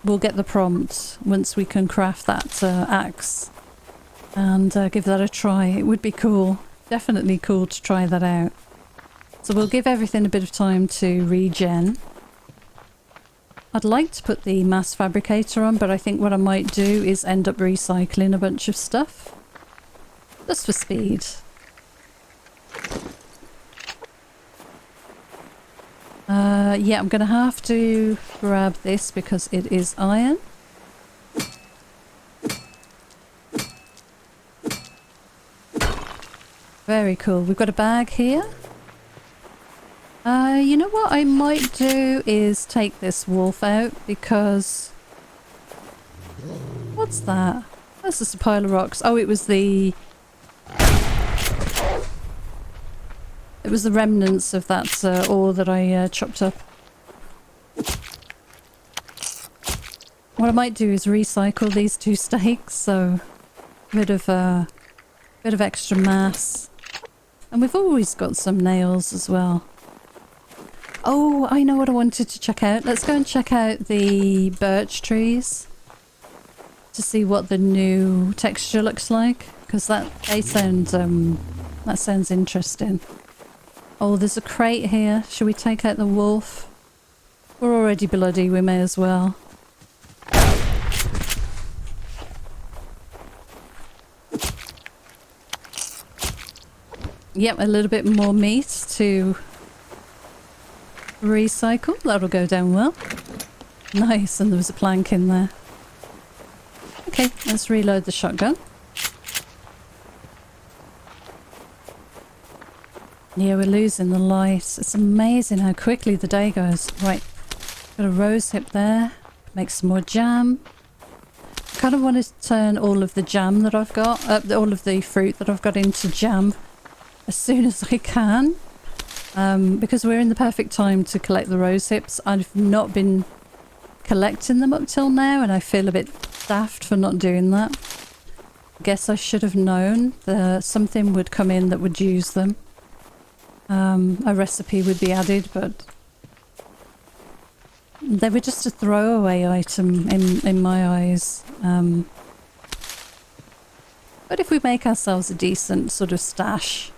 we'll get the prompt once we can craft that axe and give that a try. It would be cool. Definitely cool to try that out. So we'll give everything a bit of time to regen. I'd like to put the mass fabricator on, but I think what I might do is end up recycling a bunch of stuff. Just for speed. Yeah, I'm going to have to grab this because it is iron. Very cool. We've got a bag here. You know what I might do is take this wolf out because... What's that? That's just a pile of rocks. Oh, it was the... It was the remnants of that ore that I chopped up. What I might do is recycle these 2 stakes, so a bit of extra mass. And we've always got some nails as well. Oh, I know what I wanted to check out. Let's go and check out the birch trees to see what the new texture looks like, because that sounds interesting. Oh, there's a crate here. Should we take out the wolf? We're already bloody, we may as well. Yep, a little bit more meat to recycle. That'll go down well. Nice, and there was a plank in there. Okay, let's reload the shotgun. Yeah, we're losing the light. It's amazing how quickly the day goes. Right, got a rose hip there. Make some more jam. I kind of want to turn all of the jam that I've got, all of the fruit that I've got into jam as soon as I can. Because we're in the perfect time to collect the rose hips. I've not been collecting them up till now, and I feel a bit daft for not doing that. Guess I should have known that something would come in that would use them. A recipe would be added, but they were just a throwaway item in my eyes. But if we make ourselves a decent sort of stash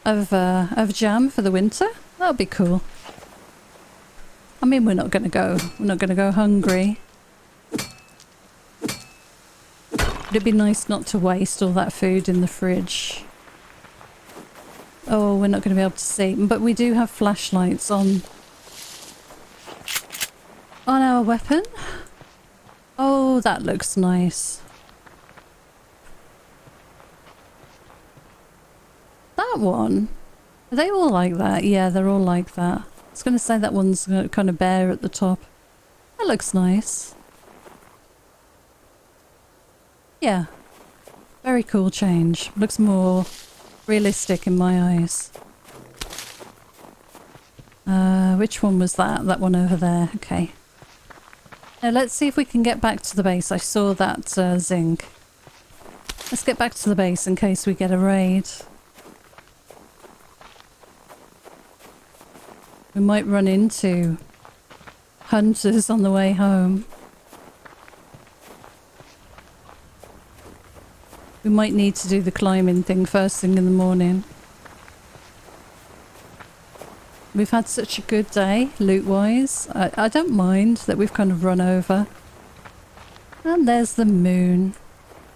of jam for the winter, that'll be cool. I mean, we're not gonna go hungry. But it'd be nice not to waste all that food in the fridge. Oh, we're not going to be able to see, but we do have flashlights on our weapon. Oh, that looks nice. That one, are they all like that? Yeah, they're all like that. I was going to say that one's kind of bare at the top. That looks nice. Yeah, very cool change. Looks more realistic in my eyes. Which one was that? That one over there. Okay. Now let's see if we can get back to the base. I saw that zinc. Let's get back to the base in case we get a raid. We might run into hunters on the way home. We might need to do the climbing thing first thing in the morning. We've had such a good day, loot-wise. I don't mind that we've kind of run over. And there's the moon.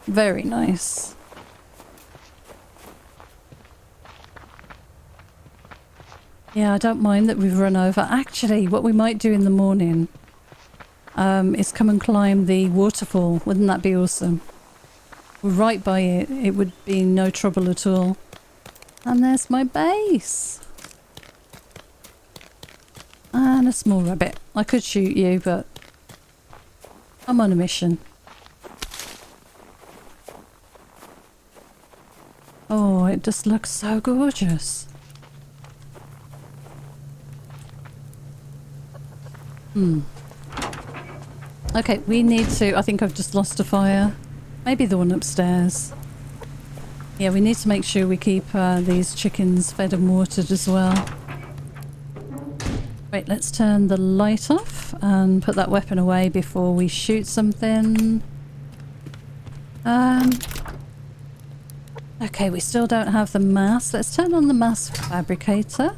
Very nice. Yeah, I don't mind that we've run over. Actually, what we might do in the morning is come and climb the waterfall. Wouldn't that be awesome? We're right by it. It would be no trouble at all. And there's my base. And a small rabbit. I could shoot you, but I'm on a mission. Oh, it just looks so gorgeous. Okay, we need to... I think I've just lost a fire. Maybe the one upstairs. Yeah, we need to make sure we keep these chickens fed and watered as well. Wait, let's turn the light off and put that weapon away before we shoot something. Okay, we still don't have the mass. Let's turn on the mass fabricator.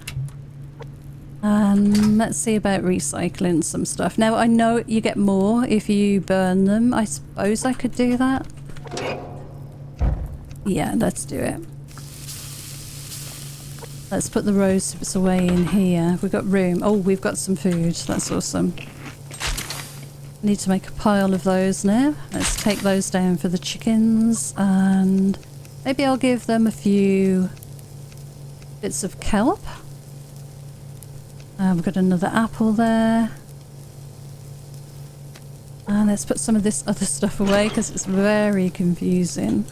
And let's see about recycling some stuff. Now, I know you get more if you burn them. I suppose I could do that. Yeah, let's do it. Let's put the rose hips away in here. We've got room. Oh, we've got some food. That's awesome. Need to make a pile of those now. Let's take those down for the chickens. And maybe I'll give them a few bits of kelp. We've got another apple there. And let's put some of this other stuff away because it's very confusing.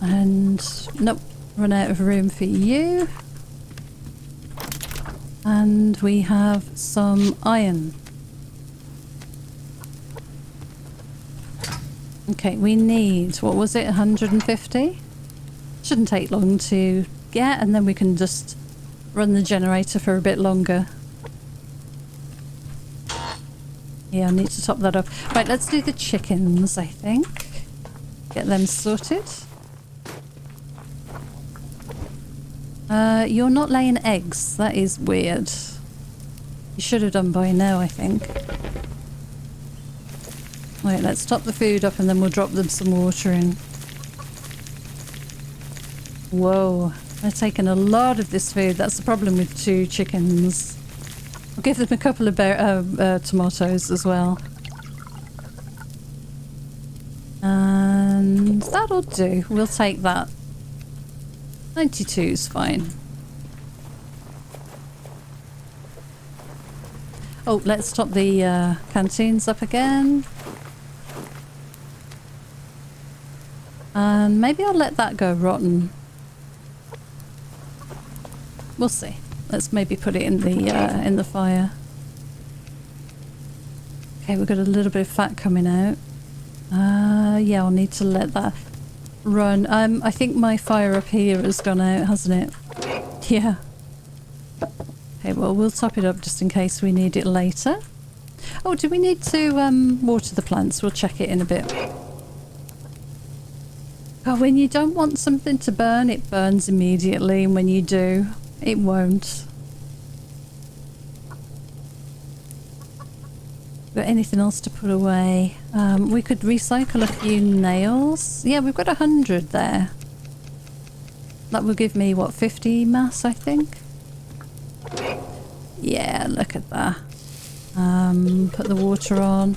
And nope, run out of room for you. And we have some iron. Okay, we need, what was it, 150? Shouldn't take long to get, and then we can just run the generator for a bit longer. Yeah, I need to top that up. Right, let's do the chickens, I think. Get them sorted. You're not laying eggs. That is weird. You should have done by now, I think. Right, let's top the food up and then we'll drop them some water in. Whoa, they're taking a lot of this food. That's the problem with 2 chickens. I'll give them a couple of tomatoes as well. And that'll do. We'll take that. 92 is fine. Oh, let's top the canteens up again. And maybe I'll let that go rotten. We'll see. Let's maybe put it in the fire. Okay, we've got a little bit of fat coming out. Yeah, I'll need to let that run. I think my fire up here has gone out, hasn't it? Yeah. Okay, well, we'll top it up just in case we need it later. Oh, do we need to water the plants? We'll check it in a bit. Oh, when you don't want something to burn, it burns immediately, and when you do, it won't. Got anything else to put away? We could recycle a few nails. Yeah, we've got 100 there. That will give me, what, 50 mass, I think? Yeah, look at that. Put the water on.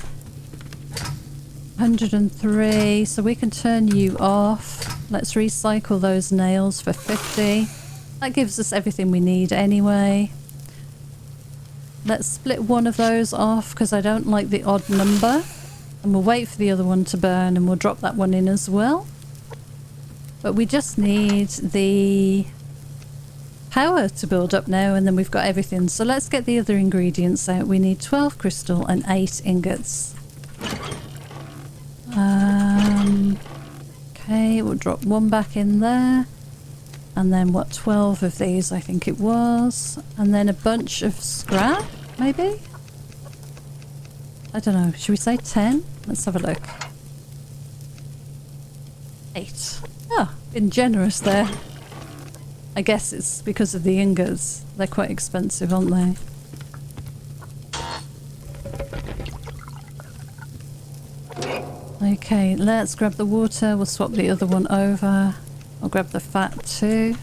103, so we can turn you off. Let's recycle those nails for 50. That gives us everything we need anyway. Let's split one of those off because I don't like the odd number. And we'll wait for the other one to burn and we'll drop that one in as well. But we just need the power to build up now and then we've got everything. So let's get the other ingredients out. We need 12 crystal and 8 ingots. Okay, we'll drop one back in there. And then what, 12 of these I think it was. And then a bunch of scrap, maybe? I don't know, should we say 10? Let's have a look. 8. Oh, been generous there. I guess it's because of the ingots. They're quite expensive, aren't they? Okay, let's grab the water. We'll swap the other one over. I'll grab the fat too.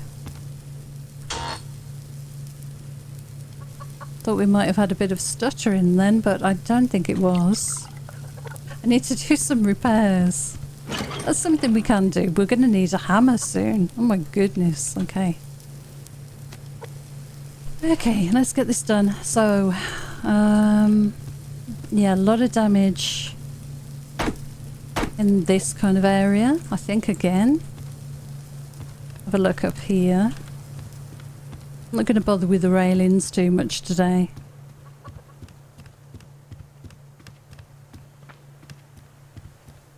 Thought we might have had a bit of stuttering then, but I don't think it was. I need to do some repairs. That's something we can do. We're going to need a hammer soon. Oh my goodness. Okay. Okay, let's get this done. So, yeah, a lot of damage in this kind of area, I think, again. Have a look up here. I'm not going to bother with the railings too much today.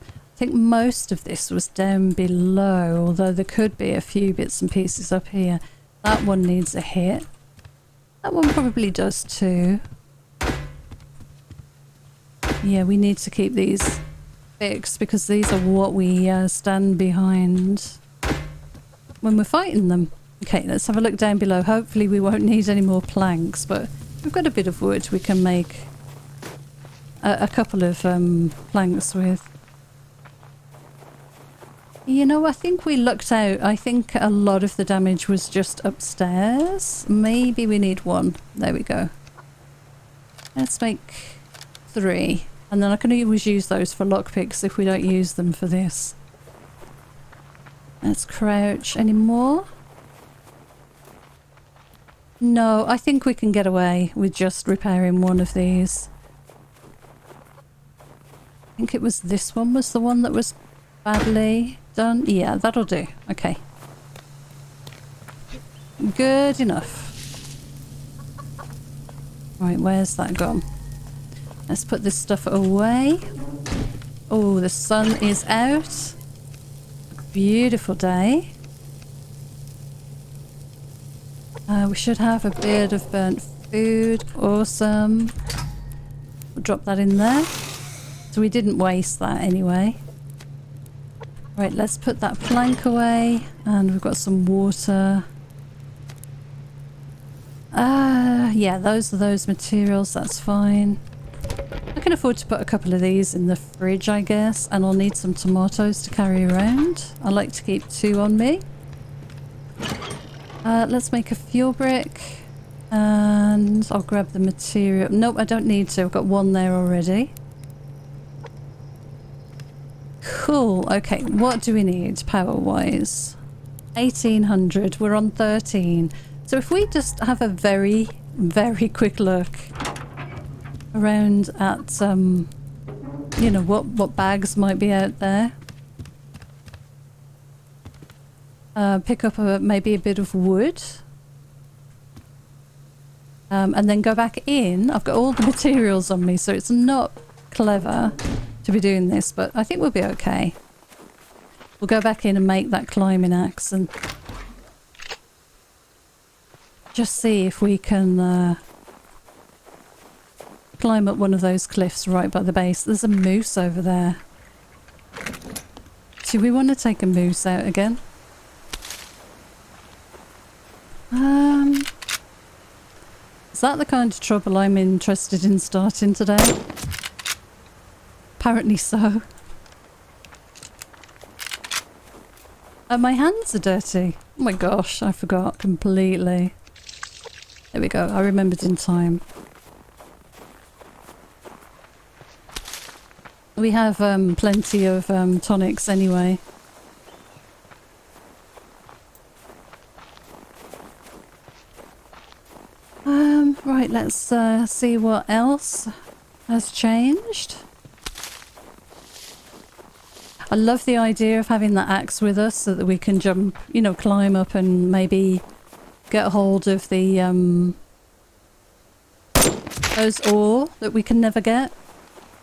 I think most of this was down below, although there could be a few bits and pieces up here. That one needs a hit. That one probably does too. Yeah, we need to keep these fixed because these are what we stand behind when we're fighting them. Okay, let's have a look down below. Hopefully we won't need any more planks, but we've got a bit of wood we can make a couple of planks with. You know, I think we looked out. I think a lot of the damage was just upstairs. Maybe we need one. There we go. Let's make 3. And then I can always use those for lockpicks if we don't use them for this. Let's crouch. Any more? No, I think we can get away with just repairing one of these. I think it was this one was the one that was badly done. Yeah, that'll do. Okay. Good enough. Right, where's that gone? Let's put this stuff away. Oh, the sun is out. Beautiful day. We should have a bit of burnt food. Awesome. We'll drop that in there. So we didn't waste that anyway. Right, let's put that plank away. And we've got some water. Yeah, those are those materials. That's fine. I can afford to put a couple of these in the fridge, I guess. And I'll need some tomatoes to carry around. I like to keep 2 on me. Let's make a fuel brick. And I'll grab the material. Nope, I don't need to. I've got 1 there already. Cool. Okay, what do we need power-wise? 1800. We're on 13. So if we just have a very, very quick look around at, you know, what bags might be out there. Pick up maybe a bit of wood. And then go back in. I've got all the materials on me, so it's not clever to be doing this, but I think we'll be okay. We'll go back in and make that climbing axe and just see if we can climb up one of those cliffs right by the base. There's a moose over there. Do we want to take a moose out again? Is that the kind of trouble I'm interested in starting today? Apparently so. Oh, my hands are dirty. Oh my gosh, I forgot completely. There we go, I remembered in time. We have plenty of tonics anyway. Right, let's see what else has changed. I love the idea of having that axe with us so that we can jump, you know, climb up and maybe get a hold of the those ore that we can never get.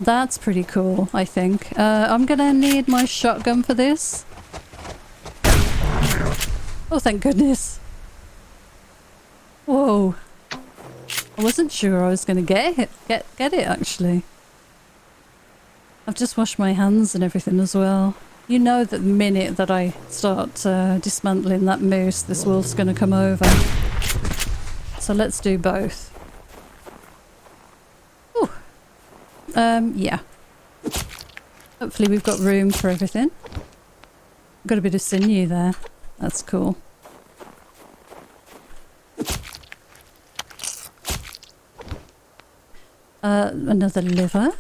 That's pretty cool, I think. I'm gonna need my shotgun for this. Oh, thank goodness. Whoa. I wasn't sure I was gonna get it actually. I've just washed my hands and everything as well. You know that the minute that I start dismantling that moose, this wolf's gonna come over. So let's do both. Ooh. Yeah. Hopefully we've got room for everything. Got a bit of sinew there. That's cool. Another liver.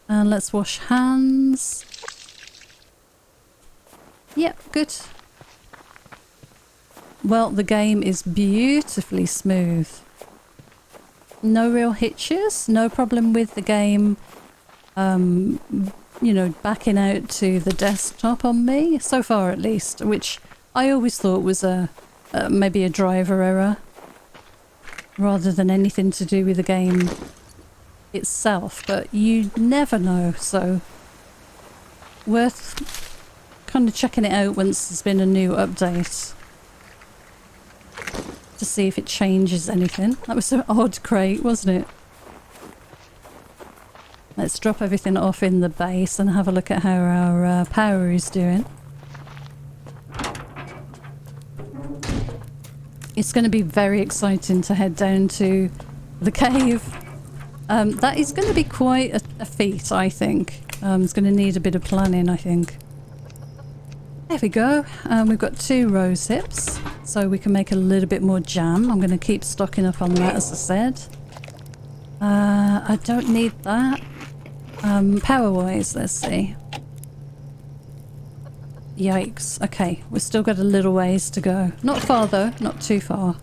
And let's wash hands. Yep, good. Well, the game is beautifully smooth. No real hitches, no problem with the game, you know, backing out to the desktop on me, so far at least, which I always thought was maybe a driver error, rather than anything to do with the game itself, but you never know, so worth kind of checking it out once there's been a new update to see if it changes anything. That was an odd crate, wasn't it? Let's drop everything off in the base and have a look at how our power is doing. It's going to be very exciting to head down to the cave. That is going to be quite a feat, I think. It's going to need a bit of planning, I think. There we go. We've got 2 rose hips, so we can make a little bit more jam. I'm going to keep stocking up on that, as I said. I don't need that. Power-wise, let's see. Yikes. Okay, we've still got a little ways to go. Not far though, not too far.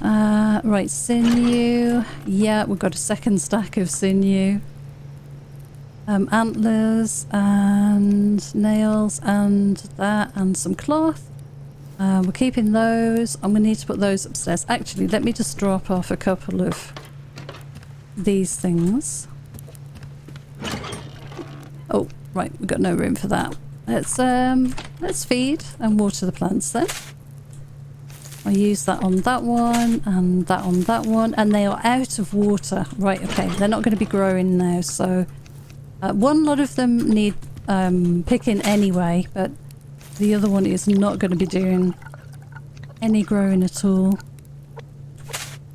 Right, sinew. Yeah, we've got a second stack of sinew. Antlers and nails and that and some cloth. We're keeping those. I'm going to need to put those upstairs. Actually, let me just drop off a couple of these things. Oh, right, we've got no room for that. Let's feed and water the plants then. I use that on that one and that on that one, and they are out of water. Right, okay, they're not going to be growing now, so one lot of them need picking anyway, but the other one is not going to be doing any growing at all.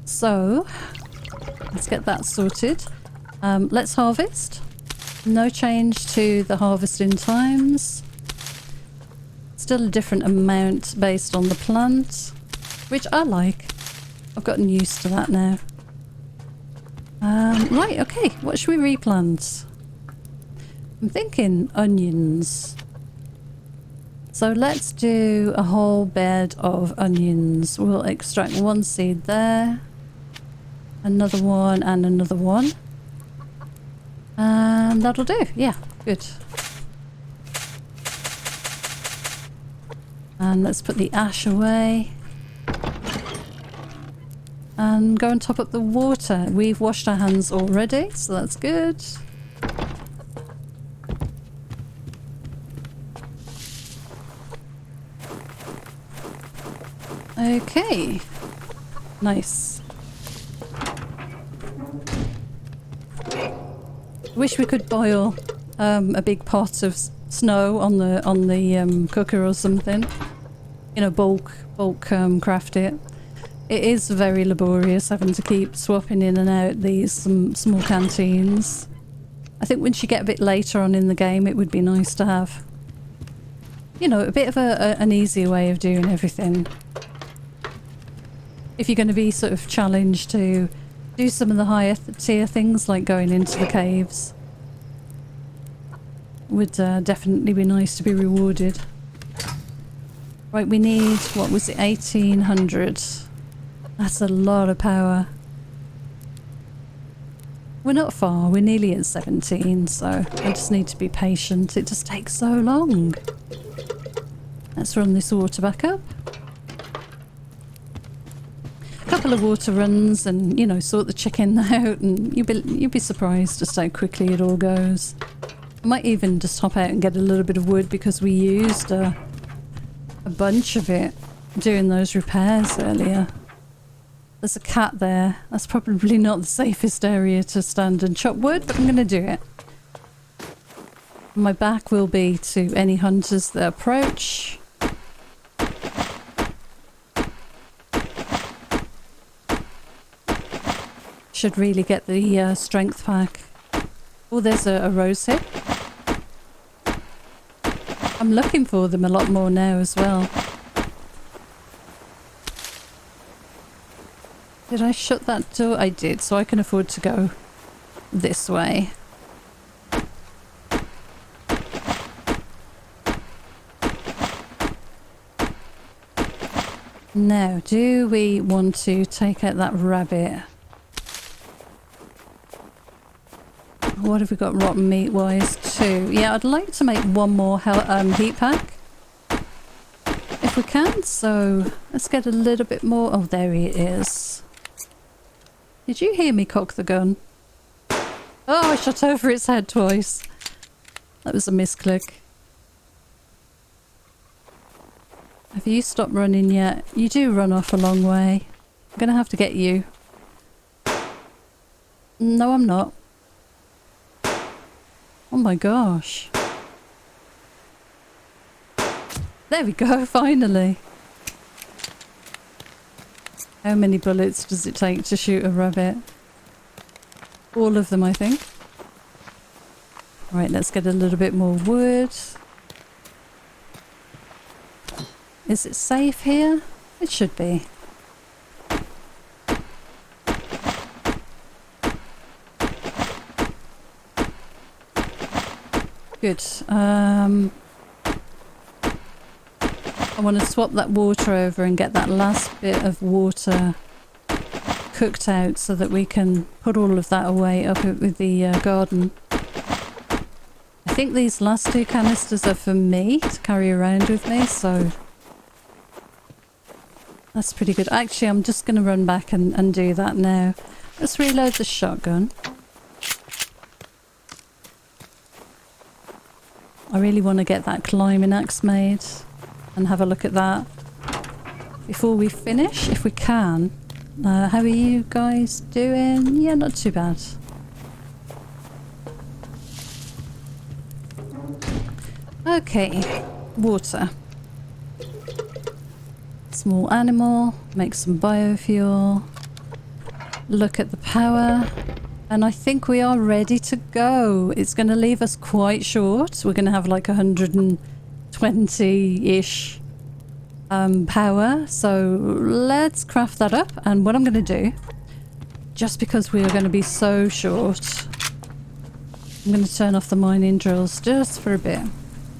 So let's get that sorted. Let's harvest. No change to the harvesting times. Still a different amount based on the plant, which I like. I've gotten used to that now. Right, okay, what should we replant? I'm thinking onions. So let's do a whole bed of onions. We'll extract one seed there, another one and another one. And that'll do, yeah, good. And let's put the ash away. And go and top up the water. We've washed our hands already, so that's good. Okay. Nice. Wish we could boil a big pot of snow on the cooker or something. You know, bulk craft it. It is very laborious having to keep swapping in and out these small canteens. I think once you get a bit later on in the game, it would be nice to have, you know, a bit of an easier way of doing everything. If you're going to be sort of challenged to do some of the higher tier things like going into the caves, would definitely be nice to be rewarded. Right, we need, what was it, 1800. That's a lot of power. We're not far, we're nearly at 17, so I just need to be patient. It just takes so long. Let's run this water back up. A couple of water runs and, you know, sort the chicken out, and you'd be surprised just how quickly it all goes. I might even just hop out and get a little bit of wood because we used a bunch of it doing those repairs earlier. There's a cat there. That's probably not the safest area to stand and chop wood, but I'm going to do it. My back will be to any hunters that approach. Should really get the strength pack. Oh, there's a rose hip. I'm looking for them a lot more now as well. Did I shut that door? I did, so I can afford to go this way. Now, do we want to take out that rabbit? What have we got rotten meat wise? 2. Yeah, I'd like to make one more heat pack if we can, so let's get a little bit more. Oh, there he is. Did you hear me cock the gun? Oh, I shot over its head twice. That was a misclick. Have you stopped running yet? You do run off a long way. I'm gonna have to get you. No, I'm not. Oh my gosh. There we go, finally. How many bullets does it take to shoot a rabbit? All of them, I think. Right, let's get a little bit more wood. Is it safe here? It should be. Good. I want to swap that water over and get that last bit of water cooked out so that we can put all of that away up with the garden. I think these last 2 canisters are for me to carry around with me, so that's pretty good. Actually, I'm just going to run back and do that now. Let's reload the shotgun. I really want to get that climbing axe made and have a look at that. before we finish, if we can. How are you guys doing? Yeah, not too bad. Okay, water. Small animal, make some biofuel. Look at the power. And I think we are ready to go. It's going to leave us quite short. We're going to have like 120-ish power. So let's craft that up. And what I'm going to do, just because we are going to be so short, I'm going to turn off the mining drills just for a bit.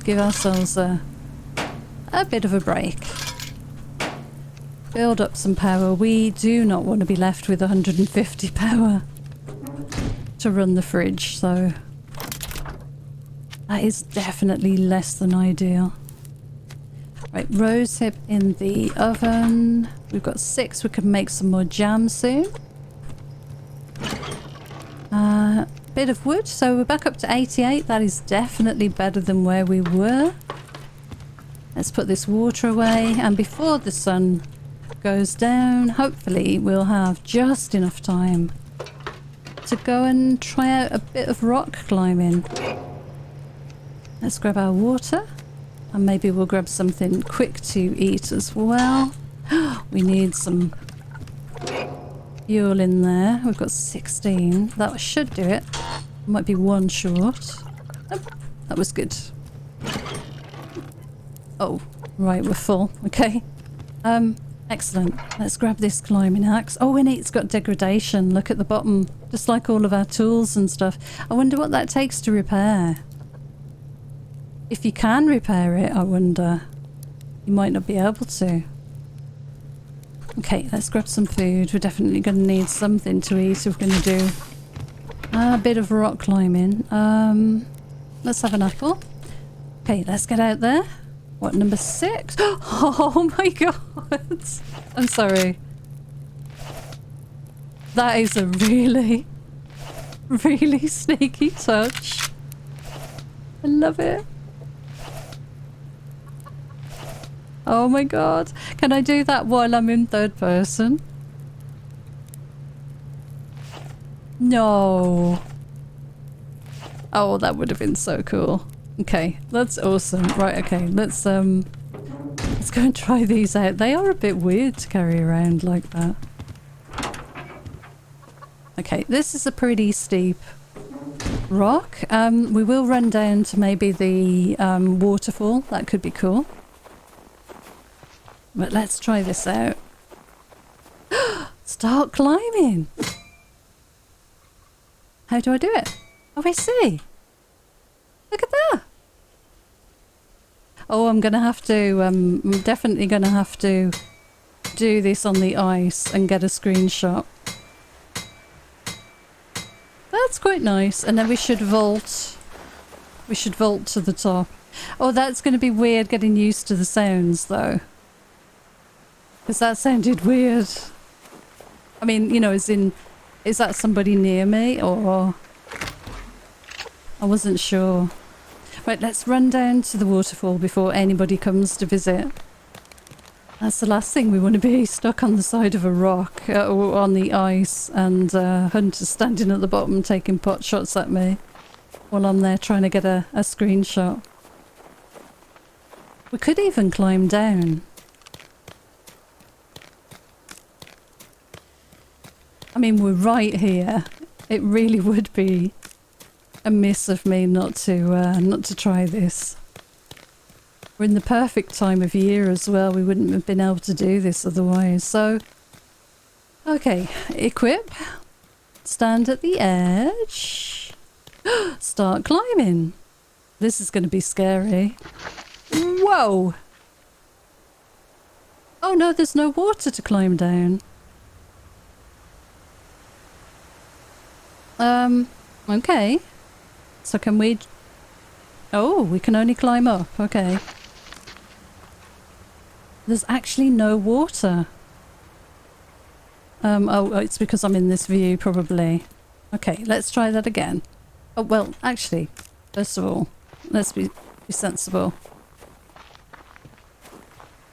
Give ourselves a bit of a break. Build up some power. We do not want to be left with 150 power to run the fridge, so that is definitely less than ideal. Right, rosehip in the oven. We've got 6. We can make some more jam soon. Bit of wood, so we're back up to 88. That is definitely better than where we were. Let's put this water away, and before the sun goes down, hopefully we'll have just enough time to go and try out a bit of rock climbing. Let's grab our water, and maybe we'll grab something quick to eat as well. We need some fuel in there. We've got 16. That should do it. Might be 1 short. Oh, that was good. Oh, right, we're full. Okay. Excellent. Let's grab this climbing axe. Oh, and it's got degradation. Look at the bottom. Just like all of our tools and stuff. I wonder what that takes to repair. If you can repair it, I wonder. You might not be able to. Okay, let's grab some food. We're definitely going to need something to eat if we're going to do a bit of rock climbing. Let's have an apple. Okay, let's get out there. What, number 6? Oh my god! I'm sorry. That is a really, really sneaky touch. I love it. Oh my god. Can I do that while I'm in 3rd person? No. Oh, that would have been so cool. Okay, that's awesome. Right, okay, let's go and try these out. They are a bit weird to carry around like that. Okay, this is a pretty steep rock. We will run down to maybe the waterfall. That could be cool. But let's try this out. Start climbing! How do I do it? Oh, I see. Look at that. Oh, I'm gonna have to, I'm definitely gonna have to do this on the ice and get a screenshot. That's quite nice. And then we should vault. We should vault to the top. Oh, that's gonna be weird getting used to the sounds though. Because that sounded weird. I mean, you know, as in, is that somebody near me or... I wasn't sure. Right, let's run down to the waterfall before anybody comes to visit. That's the last thing we want to be, stuck on the side of a rock or on the ice and hunters standing at the bottom taking pot shots at me while I'm there trying to get a screenshot. We could even climb down. I mean, we're right here. It really would be a miss of me not to try this. We're in the perfect time of year as well. We wouldn't have been able to do this otherwise. So, okay, equip. Stand at the edge. Start climbing. This is going to be scary. Whoa! Oh no, there's no water to climb down. Okay. So can we... Oh, we can only climb up. Okay. There's actually no water. Oh, it's because I'm in this view, probably. Okay, let's try that again. Oh, well, actually, first of all, let's be sensible.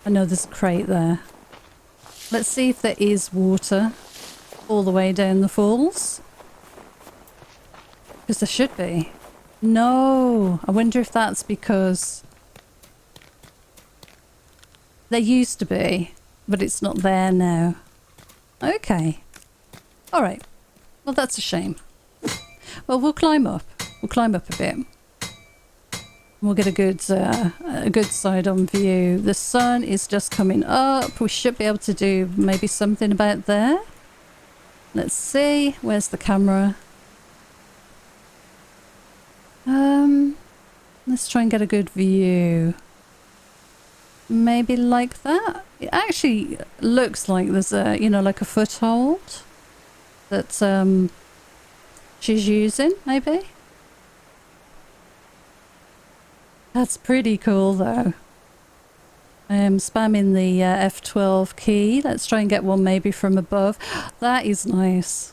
I know there's a crate there. Let's see if there is water all the way down the falls. Because there should be. No, I wonder if that's because there used to be, but it's not there now. Okay. All right. Well, that's a shame. Well, we'll climb up. We'll climb up a bit. We'll get a good side-on view. The sun is just coming up. We should be able to do maybe something about there. Let's see. Where's the camera? Let's try and get a good view. Maybe like that. It actually looks like there's a, you know, like a foothold that she's using, maybe. That's pretty cool though. I am spamming the F12 key. Let's try and get one maybe from above. That is nice.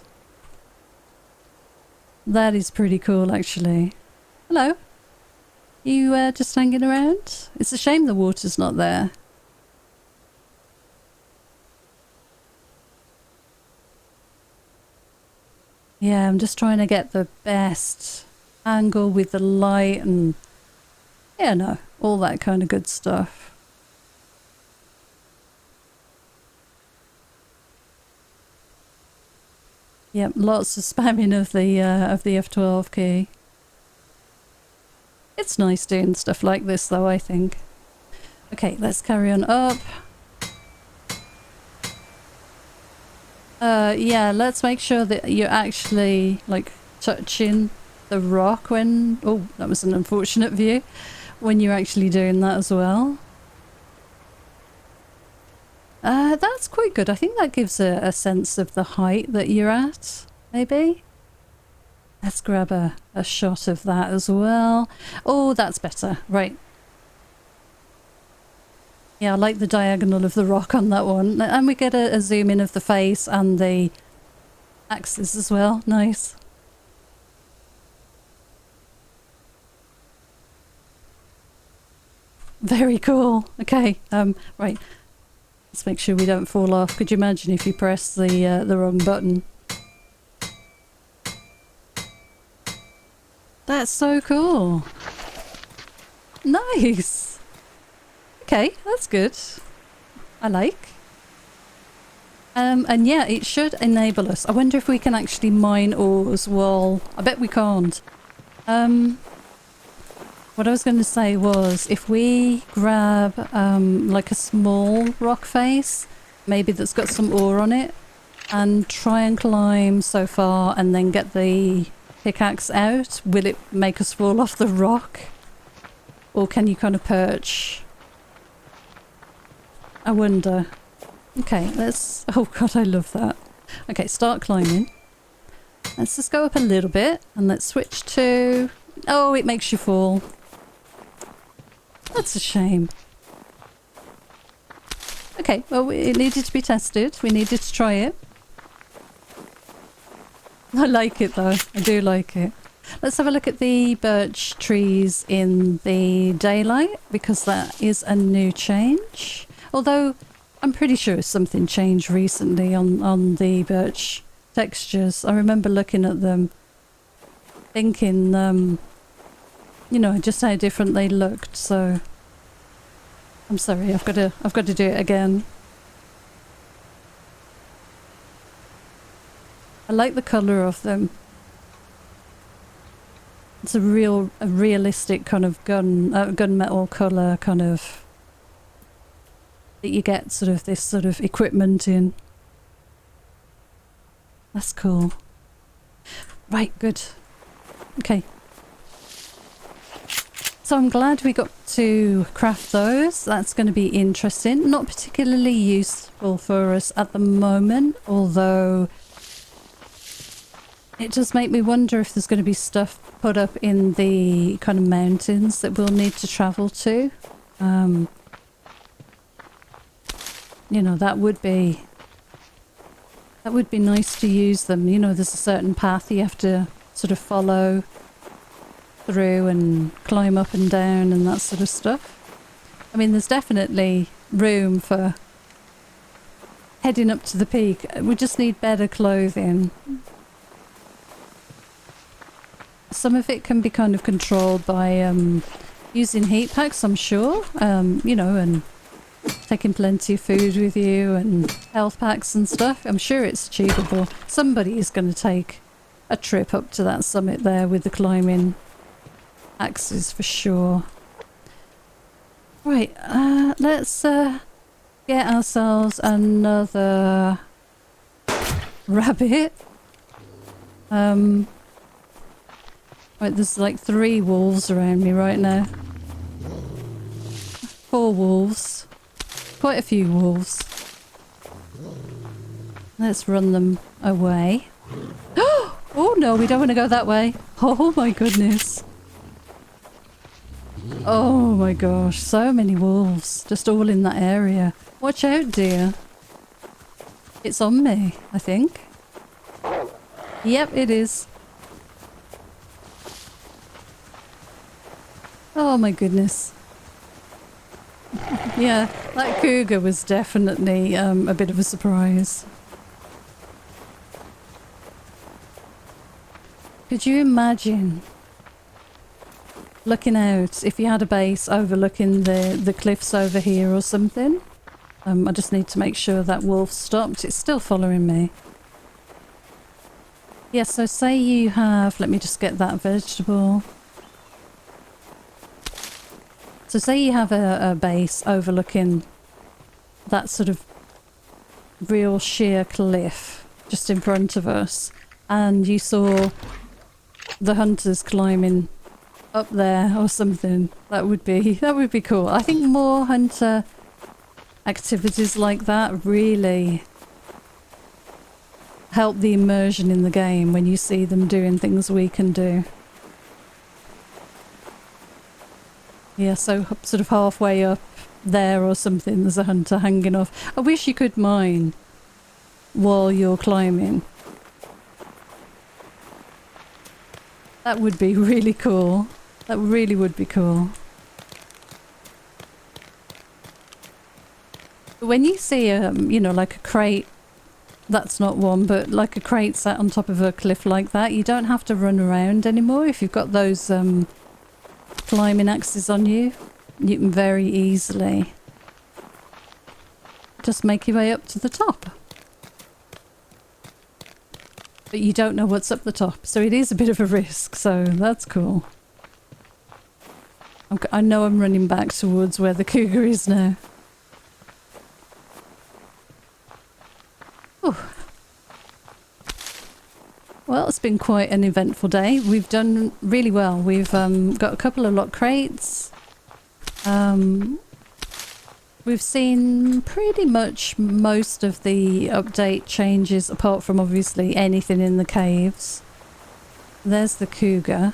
That is pretty cool actually. Hello. You just hanging around? It's a shame the water's not there. Yeah, I'm just trying to get the best angle with the light and, yeah, no, all that kind of good stuff. Yep, lots of spamming of the F12 key. It's nice doing stuff like this though, I think. Okay, let's carry on up. Yeah, let's make sure that you're actually like touching the rock when... Oh, that was an unfortunate view. When you're actually doing that as well. That's quite good. I think that gives a sense of the height that you're at, maybe. Let's grab a shot of that as well. Oh, that's better. Right. Yeah, I like the diagonal of the rock on that one. And we get a zoom in of the face and the axes as well. Nice. Very cool. Okay, right. Let's make sure we don't fall off. Could you imagine if you press the wrong button? That's so cool. Nice. Okay, that's good. I like. And yeah, it should enable us. I wonder if we can actually mine ores while... I bet we can't. What I was going to say was if we grab like a small rock face, maybe that's got some ore on it, and try and climb so far and then get the pickaxe out, will it make us fall off the rock? Or can you kind of perch? I wonder. Okay, let's... Oh god, I love that. Okay, start climbing. Let's just go up a little bit and let's switch to... Oh, it makes you fall. That's a shame. Okay, well, it needed to be tested. We needed to try it. I like it though. I do like it. Let's have a look at the birch trees in the daylight because that is a new change. Although I'm pretty sure something changed recently on the birch textures. I remember looking at them thinking, you know, just how different they looked. So I'm sorry, I've got to do it again. I like the colour of them. It's a realistic kind of gunmetal colour kind of that you get sort of this sort of equipment in. That's cool. Right, good. Okay. So I'm glad we got to craft those. That's going to be interesting. Not particularly useful for us at the moment, although it does make me wonder if there's going to be stuff put up in the kind of mountains that we'll need to travel to. You know, that would be nice to use them. You know, there's a certain path you have to sort of follow through and climb up and down and that sort of stuff. I mean, there's definitely room for heading up to the peak. We just need better clothing. Some of it can be kind of controlled by using heat packs, I'm sure. You know, and taking plenty of food with you and health packs and stuff. I'm sure it's achievable. Somebody is going to take a trip up to that summit there with the climbing axes for sure. Right, let's get ourselves another rabbit. Right, there's like 3 wolves around me right now. 4 wolves. Quite a few wolves. Let's run them away. Oh no, we don't want to go that way. Oh my goodness. Oh my gosh, so many wolves. Just all in that area. Watch out, dear. It's on me, I think. Yep, it is. Oh my goodness. Yeah, that cougar was definitely a bit of a surprise. Could you imagine looking out if you had a base overlooking the cliffs over here or something? I just need to make sure that wolf stopped. It's still following me. Yeah, so say you have... Let me just get that vegetable. So say you have a base overlooking that sort of real sheer cliff just in front of us, and you saw the hunters climbing up there or something. That would be cool. I think more hunter activities like that really help the immersion in the game when you see them doing things we can do. Yeah, so sort of halfway up there or something, there's a hunter hanging off. I wish you could mine while you're climbing. That would be really cool. That really would be cool. When you see, you know, like a crate, that's not one, but like a crate sat on top of a cliff like that, you don't have to run around anymore. If you've got those climbing axes on you, you can very easily just make your way up to the top. But you don't know what's up the top, so it is a bit of a risk, so that's cool. I know I'm running back towards where the cougar is now. Whew. Well, it's been quite an eventful day. We've done really well. We've got a couple of lock crates. We've seen pretty much most of the update changes, apart from obviously anything in the caves. There's the cougar.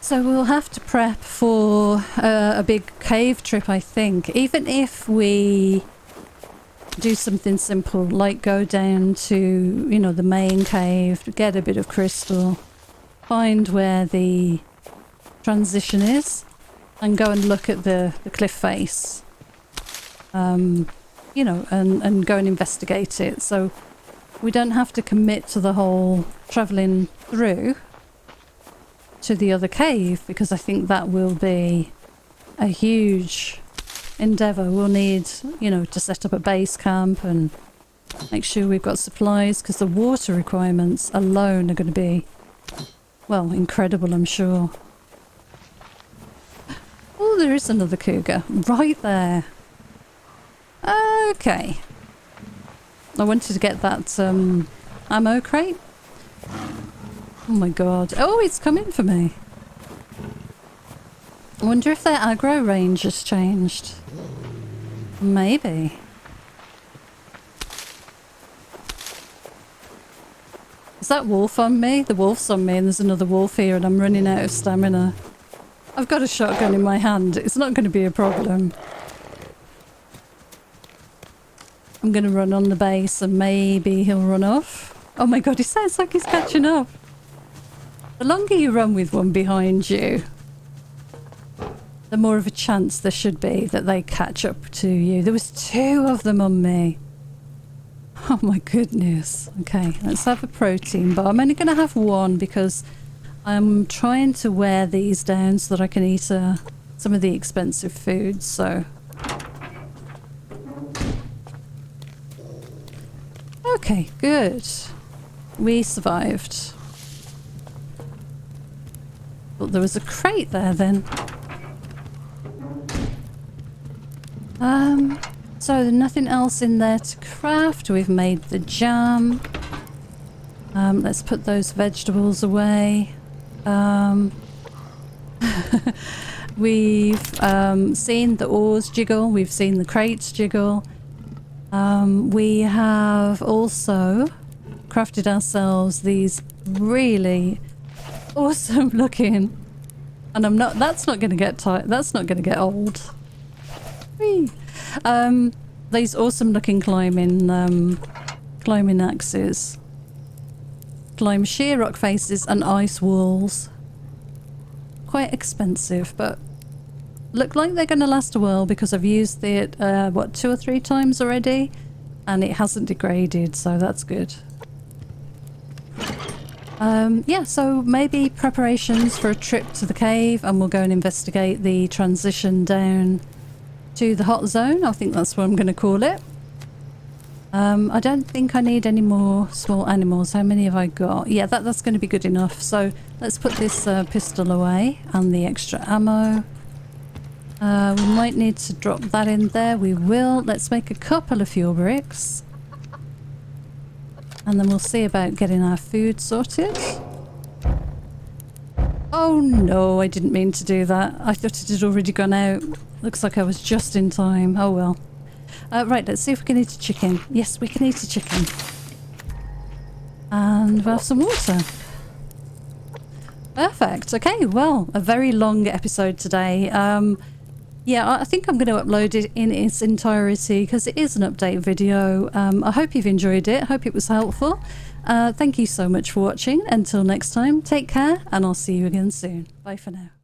So we'll have to prep for a big cave trip, I think. Even if we do something simple, like go down to, you know, the main cave, get a bit of crystal, find where the transition is, and go and look at the cliff face. You know, and go and investigate it. So we don't have to commit to the whole travelling through to the other cave, because I think that will be a huge endeavour. We'll need, you know, to set up a base camp and make sure we've got supplies, because the water requirements alone are going to be, well, incredible, I'm sure. Oh, there is another cougar right there. Okay. I wanted to get that ammo crate. Oh my god. Oh, it's coming for me. I wonder if their aggro range has changed. Maybe. Is that wolf on me? The wolf's on me and there's another wolf here and I'm running out of stamina. I've got a shotgun in my hand. It's not going to be a problem. I'm going to run on the base and maybe he'll run off. Oh my god, he sounds like he's catching up. The longer you run with one behind you, the more of a chance there should be that they catch up to you. There was 2 of them on me. Oh my goodness. Okay, let's have a protein bar. I'm only going to have 1 because I'm trying to wear these down so that I can eat some of the expensive foods, so... Okay, good. We survived. Thought there was a crate there then. So nothing else in there to craft. We've made the jam. Let's put those vegetables away. We've seen the ores jiggle. We've seen the crates jiggle. We have also crafted ourselves these really awesome looking, and that's not going to get tight. That's not going to get old. Whee. These awesome looking climbing axes. Climb sheer rock faces and ice walls. Quite expensive, but look like they're going to last a while because I've used it, what, 2 or 3 times already, and it hasn't degraded, so that's good. Yeah, so maybe preparations for a trip to the cave, and we'll go and investigate the transition down to the hot zone. I think that's what I'm going to call it. I don't think I need any more small animals. How many have I got? Yeah, that's going to be good enough. So let's put this pistol away and the extra ammo. We might need to drop that in there. We will. Let's make a couple of fuel bricks. And then we'll see about getting our food sorted. Oh no, I didn't mean to do that. I thought it had already gone out. Looks like I was just in time. Oh well. Right, let's see if we can eat a chicken. Yes, we can eat a chicken. And we'll have some water. Perfect. Okay, well, a very long episode today. Yeah, I think I'm going to upload it in its entirety because it is an update video. I hope you've enjoyed it. I hope it was helpful. Thank you so much for watching. Until next time, take care, and I'll see you again soon. Bye for now.